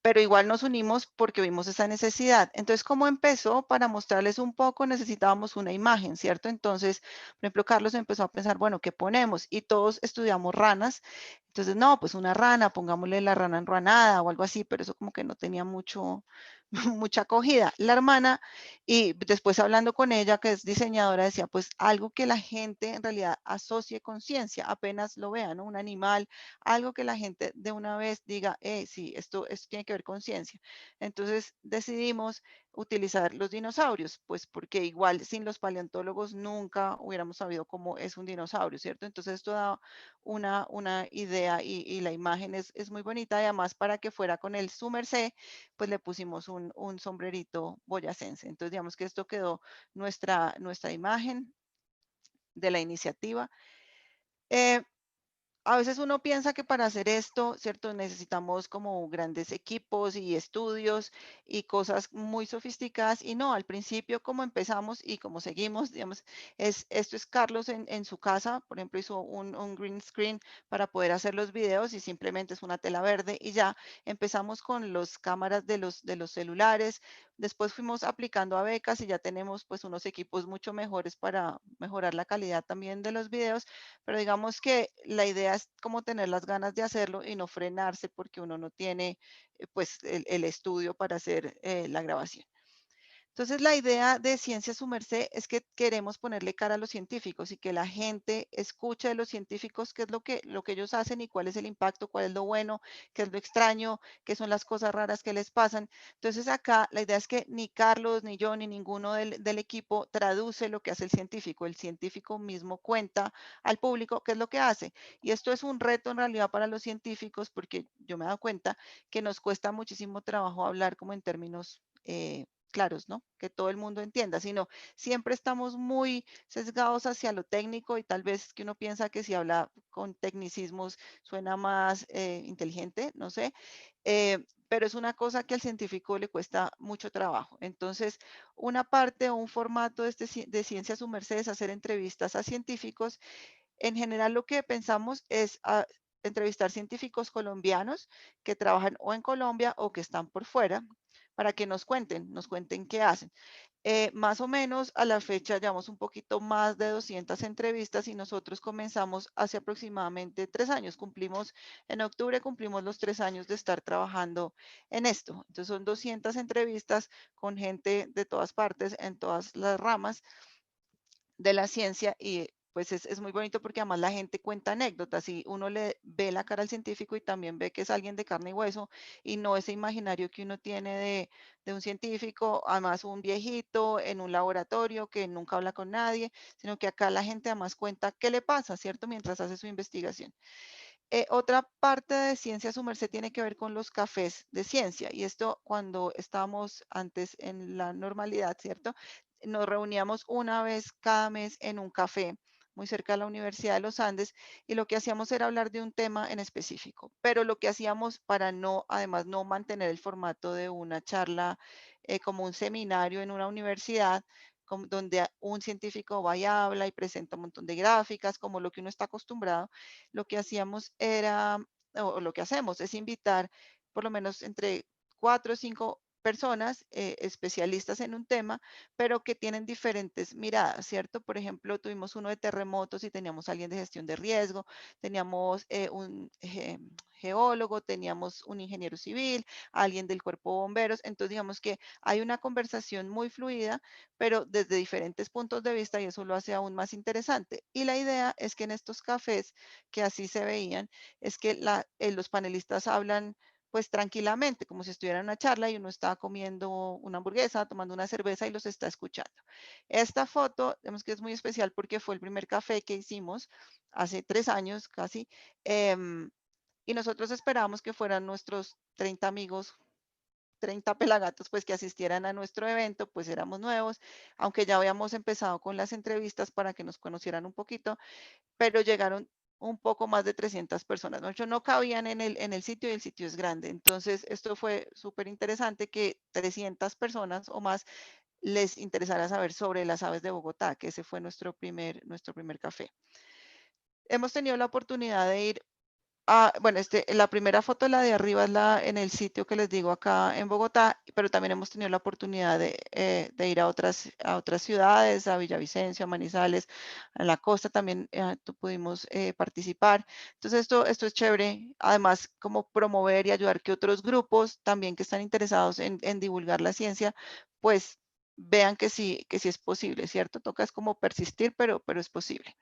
Pero igual nos unimos porque vimos esa necesidad. Entonces, ¿cómo empezó? Para mostrarles un poco, necesitábamos una imagen, ¿cierto? Entonces, por ejemplo, Carlos empezó a pensar, bueno, ¿qué ponemos? Y todos estudiamos ranas. Entonces, no, pues una rana, pongámosle la rana enruanada o algo así, pero eso como que no tenía mucha acogida. La hermana, y después hablando con ella, que es diseñadora, decía, pues algo que la gente en realidad asocie con ciencia, apenas lo vea, ¿no? Un animal, algo que la gente de una vez diga, sí, esto tiene que ver con ciencia. Entonces decidimos utilizar los dinosaurios, pues porque igual sin los paleontólogos nunca hubiéramos sabido cómo es un dinosaurio, ¿cierto? Entonces esto da una idea y la imagen es muy bonita, y además para que fuera con el su merced, pues le pusimos un sombrerito boyacense. Entonces digamos que esto quedó nuestra imagen de la iniciativa. A veces uno piensa que para hacer esto, ¿cierto? Necesitamos como grandes equipos y estudios y cosas muy sofisticadas. Y no, al principio como empezamos y como seguimos, digamos, esto es Carlos en su casa, por ejemplo, hizo un green screen para poder hacer los videos y simplemente es una tela verde y ya empezamos con las cámaras de los celulares. Después fuimos aplicando a becas y ya tenemos pues unos equipos mucho mejores para mejorar la calidad también de los videos, pero digamos que la idea es como tener las ganas de hacerlo y no frenarse porque uno no tiene pues el estudio para hacer la grabación. Entonces, la idea de Ciencia Su Merced es que queremos ponerle cara a los científicos y que la gente escuche de los científicos qué es lo que ellos hacen y cuál es el impacto, cuál es lo bueno, qué es lo extraño, qué son las cosas raras que les pasan. Entonces, acá la idea es que ni Carlos, ni yo, ni ninguno del equipo traduce lo que hace el científico. El científico mismo cuenta al público qué es lo que hace. Y esto es un reto en realidad para los científicos porque yo me he dado cuenta que nos cuesta muchísimo trabajo hablar como en términos claros, ¿no? Que todo el mundo entienda, sino siempre estamos muy sesgados hacia lo técnico y tal vez que uno piensa que si habla con tecnicismos suena más inteligente, no sé, pero es una cosa que al científico le cuesta mucho trabajo. Entonces, una parte o un formato de Ciencia a su Merced es hacer entrevistas a científicos. En general, lo que pensamos es entrevistar científicos colombianos que trabajan o en Colombia o que están por fuera para que nos cuenten qué hacen. Más o menos a la fecha llevamos un poquito más de 200 entrevistas y nosotros comenzamos hace aproximadamente 3 años. En octubre cumplimos los 3 años de estar trabajando en esto. Entonces son 200 entrevistas con gente de todas partes, en todas las ramas de la ciencia y pues es muy bonito porque además la gente cuenta anécdotas y uno le ve la cara al científico y también ve que es alguien de carne y hueso y no ese imaginario que uno tiene de un científico, además un viejito en un laboratorio que nunca habla con nadie, sino que acá la gente además cuenta qué le pasa, ¿cierto? Mientras hace su investigación. Otra parte de Ciencia Su Merced tiene que ver con los cafés de ciencia y esto cuando estábamos antes en la normalidad, ¿cierto? Nos reuníamos una vez cada mes en un café muy cerca de la Universidad de los Andes y lo que hacíamos era hablar de un tema en específico, pero lo que hacíamos para no, además, no mantener el formato de una charla como un seminario en una universidad, donde un científico va y habla y presenta un montón de gráficas, como lo que uno está acostumbrado. Lo que hacíamos era, o lo que hacemos es invitar por lo menos entre 4 o 5 personas especialistas en un tema, pero que tienen diferentes miradas, ¿cierto? Por ejemplo, tuvimos uno de terremotos y teníamos a alguien de gestión de riesgo, teníamos un geólogo, teníamos un ingeniero civil, alguien del cuerpo de bomberos. Entonces, digamos que hay una conversación muy fluida, pero desde diferentes puntos de vista, y eso lo hace aún más interesante. Y la idea es que en estos cafés, que así se veían, es que los panelistas hablan pues tranquilamente, como si estuviera en una charla y uno está comiendo una hamburguesa, tomando una cerveza y los está escuchando. Esta foto, vemos que es muy especial porque fue el primer café que hicimos hace 3 años casi, y nosotros esperábamos que fueran nuestros 30 amigos, 30 pelagatos, pues que asistieran a nuestro evento, pues éramos nuevos, aunque ya habíamos empezado con las entrevistas para que nos conocieran un poquito, pero llegaron un poco más de 300 personas. ¿No? No cabían en el sitio y el sitio es grande. Entonces, esto fue súper interesante que 300 personas o más les interesara saber sobre las aves de Bogotá, que ese fue nuestro primer café. Hemos tenido la oportunidad de ir bueno, la primera foto, la de arriba, es en el sitio que les digo acá en Bogotá, pero también hemos tenido la oportunidad de ir a otras ciudades, a Villavicencio, a Manizales, a la costa también pudimos participar. Entonces, esto es chévere. Además, como promover y ayudar que otros grupos también que están interesados en divulgar la ciencia, pues vean que sí es posible, ¿cierto? Toca es como persistir, pero es posible.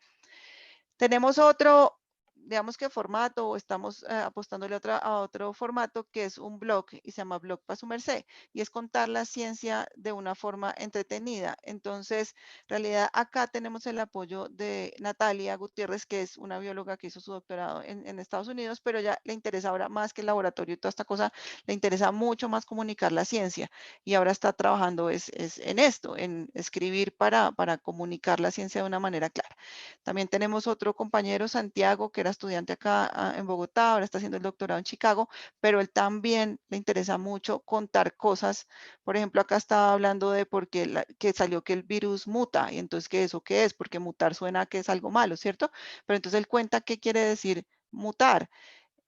Tenemos otro, digamos que formato, o estamos apostándole a otro formato que es un blog y se llama Blog para su merced, y es contar la ciencia de una forma entretenida. Entonces, en realidad acá tenemos el apoyo de Natalia Gutiérrez, que es una bióloga que hizo su doctorado en Estados Unidos, pero ya le interesa ahora más que el laboratorio y toda esta cosa, le interesa mucho más comunicar la ciencia y ahora está trabajando es en esto, en escribir para comunicar la ciencia de una manera clara. También tenemos otro compañero, Santiago, que era estudiante acá en Bogotá, ahora está haciendo el doctorado en Chicago, pero él también le interesa mucho contar cosas. Por ejemplo, acá estaba hablando de por qué que salió que el virus muta, y entonces, ¿qué eso qué es? Porque mutar suena a que es algo malo, ¿cierto? Pero entonces él cuenta qué quiere decir mutar.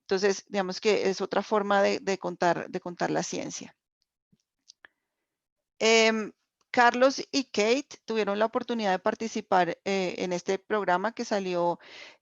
Entonces, digamos que es otra forma de contar la ciencia. Carlos y Kate tuvieron la oportunidad de participar en este programa que salió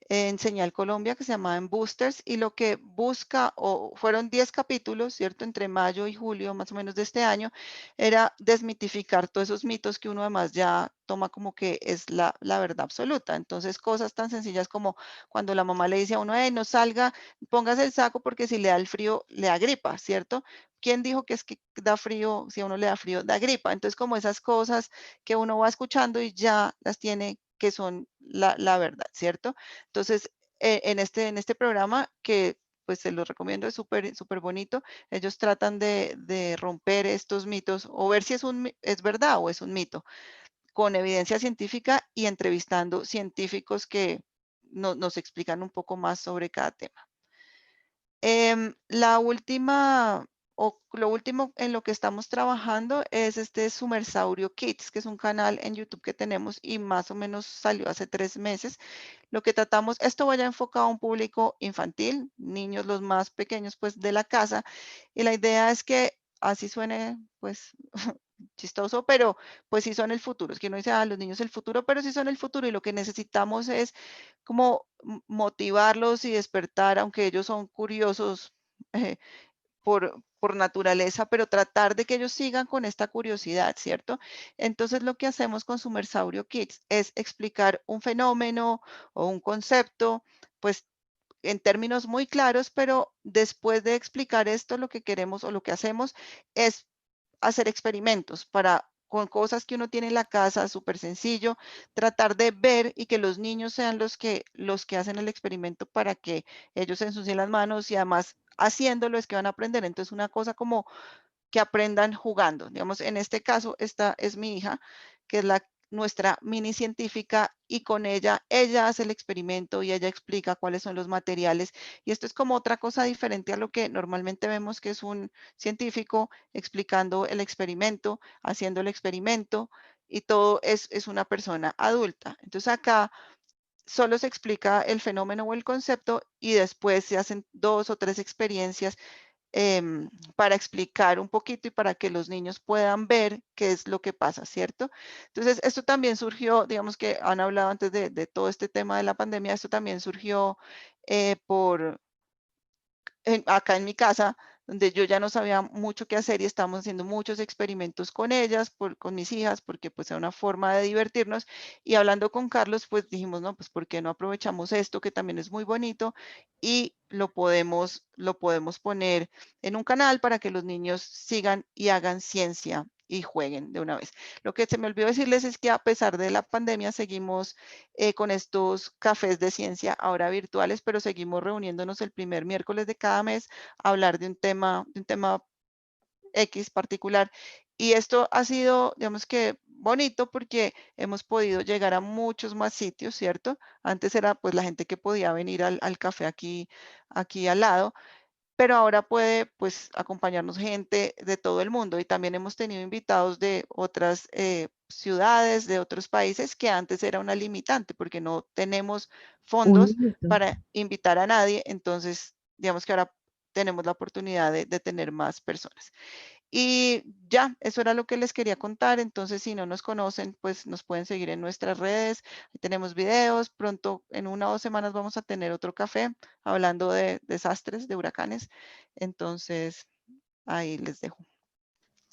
en Señal Colombia, que se llamaba En Boosters, y lo que busca, o fueron 10 capítulos, ¿cierto? Entre mayo y julio más o menos de este año, era desmitificar todos esos mitos que uno además ya toma como que es la verdad absoluta. Entonces, cosas tan sencillas como cuando la mamá le dice a uno, no salga, póngase el saco porque si le da el frío, le da gripa, ¿cierto? ¿Quién dijo que es que da frío, si a uno le da frío, da gripa? Entonces, como esas cosas que uno va escuchando y ya las tiene que son la verdad, ¿cierto? Entonces, en este programa, que pues se los recomiendo, es súper bonito, ellos tratan de romper estos mitos o ver si es verdad o es un mito, con evidencia científica y entrevistando científicos que nos explican un poco más sobre cada tema. La última, o lo último en lo que estamos trabajando es Sumersaurio Kids, que es un canal en YouTube que tenemos y más o menos salió hace 3 meses. Lo que tratamos, esto vaya enfocado a un público infantil, niños los más pequeños pues de la casa, y la idea es que así suene pues chistoso, pero pues sí son el futuro. Es que uno dice, los niños el futuro, pero sí son el futuro y lo que necesitamos es como motivarlos y despertar, aunque ellos son curiosos eh, por naturaleza, pero tratar de que ellos sigan con esta curiosidad, ¿cierto? Entonces lo que hacemos con Sumersaurio Kids es explicar un fenómeno o un concepto, pues en términos muy claros, pero después de explicar esto, lo que queremos o lo que hacemos es hacer experimentos con cosas que uno tiene en la casa, súper sencillo, tratar de ver y que los niños sean los que hacen el experimento para que ellos se ensucien las manos y además haciéndolo es que van a aprender. Entonces, una cosa como que aprendan jugando. Digamos, en este caso, esta es mi hija, que es nuestra mini científica, y con ella hace el experimento y ella explica cuáles son los materiales. Y esto es como otra cosa diferente a lo que normalmente vemos, que es un científico explicando el experimento, haciendo el experimento y todo es una persona adulta. Entonces acá solo se explica el fenómeno o el concepto y después se hacen 2 o 3 experiencias para explicar un poquito y para que los niños puedan ver qué es lo que pasa, ¿cierto? Entonces, esto también surgió, digamos que han hablado antes de todo este tema de la pandemia, esto también surgió acá en mi casa, donde yo ya no sabía mucho qué hacer y estábamos haciendo muchos experimentos con ellas, con mis hijas, porque pues era una forma de divertirnos. Y hablando con Carlos, pues dijimos, no, pues ¿por qué no aprovechamos esto que también es muy bonito y lo podemos poner en un canal para que los niños sigan y hagan ciencia y jueguen de una vez? Lo que se me olvidó decirles es que a pesar de la pandemia seguimos con estos cafés de ciencia ahora virtuales, pero seguimos reuniéndonos el primer miércoles de cada mes a hablar de un tema X particular. Y esto ha sido, digamos que bonito porque hemos podido llegar a muchos más sitios, ¿cierto? Antes era pues la gente que podía venir al café aquí al lado, pero ahora puede pues acompañarnos gente de todo el mundo y también hemos tenido invitados de otras ciudades, de otros países que antes era una limitante porque no tenemos Un fondos minuto. para invitar a nadie, entonces digamos que ahora tenemos la oportunidad de tener más personas. Y ya, eso era lo que les quería contar. Entonces, si no nos conocen, pues nos pueden seguir en nuestras redes. Ahí tenemos videos. Pronto, en 1 o 2 semanas, vamos a tener otro café hablando de desastres, de huracanes. Entonces, ahí les dejo.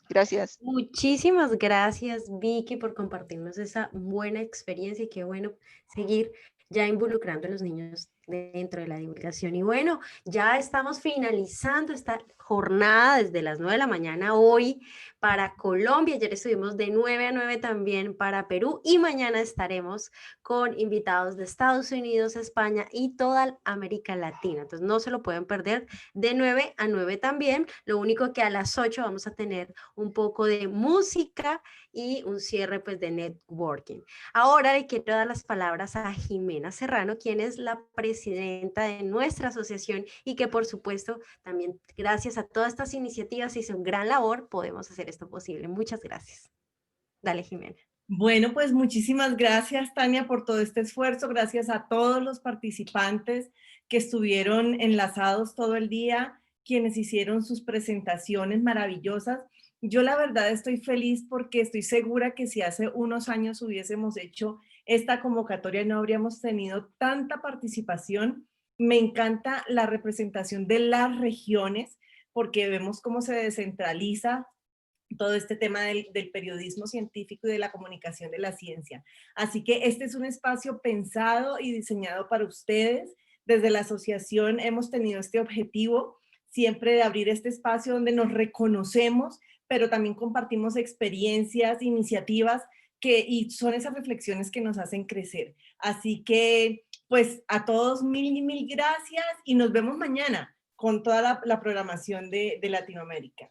Gracias. Muchísimas gracias, Vicky, por compartirnos esa buena experiencia y qué bueno seguir ya involucrando a los niños dentro de la divulgación. Y bueno, ya estamos finalizando esta jornada desde las 9 de la mañana hoy para Colombia. Ayer estuvimos de 9 a 9 también para Perú y mañana estaremos con invitados de Estados Unidos, España y toda América Latina. Entonces no se lo pueden perder de 9 a 9 también. Lo único que a las 8 vamos a tener un poco de música y un cierre pues de networking. Ahora le quiero dar las palabras a Jimena Serrano, quien es la presidenta de nuestra asociación y que por supuesto también gracias a todas estas iniciativas hizo un gran labor, podemos hacer esto posible. Muchas gracias. Dale, Jimena. Bueno, pues muchísimas gracias, Tania, por todo este esfuerzo. Gracias a todos los participantes que estuvieron enlazados todo el día, quienes hicieron sus presentaciones maravillosas. Yo la verdad estoy feliz porque estoy segura que si hace unos años hubiésemos hecho esta convocatoria no habríamos tenido tanta participación. Me encanta la representación de las regiones porque vemos cómo se descentraliza todo este tema del periodismo científico y de la comunicación de la ciencia. Así que este es un espacio pensado y diseñado para ustedes. Desde la asociación hemos tenido este objetivo siempre de abrir este espacio donde nos reconocemos, pero también compartimos experiencias, iniciativas, y son esas reflexiones que nos hacen crecer. Así que, pues, a todos mil gracias y nos vemos mañana con toda la programación de Latinoamérica.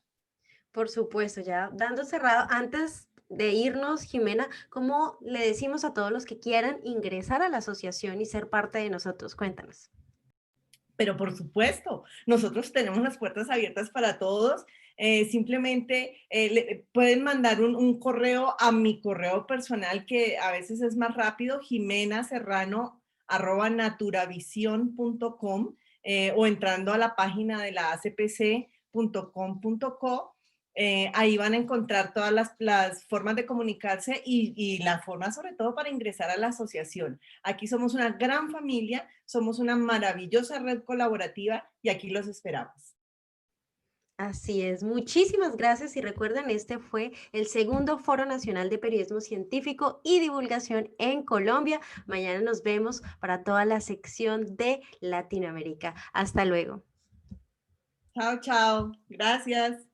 Por supuesto, ya dando cerrado, antes de irnos, Jimena, ¿cómo le decimos a todos los que quieran ingresar a la asociación y ser parte de nosotros? Cuéntanos. Pero por supuesto, nosotros tenemos las puertas abiertas para todos. Simplemente pueden mandar un correo a mi correo personal que a veces es más rápido, jimenaserrano@naturavision.com o entrando a la página de la acpc.com.co. Ahí van a encontrar todas las formas de comunicarse y la forma sobre todo para ingresar a la asociación. Aquí somos una gran familia, somos una maravillosa red colaborativa y aquí los esperamos. Así es, muchísimas gracias y recuerden, este fue el segundo Foro Nacional de Periodismo Científico y Divulgación en Colombia. Mañana nos vemos para toda la sección de Latinoamérica. Hasta luego. Chao, chao. Gracias.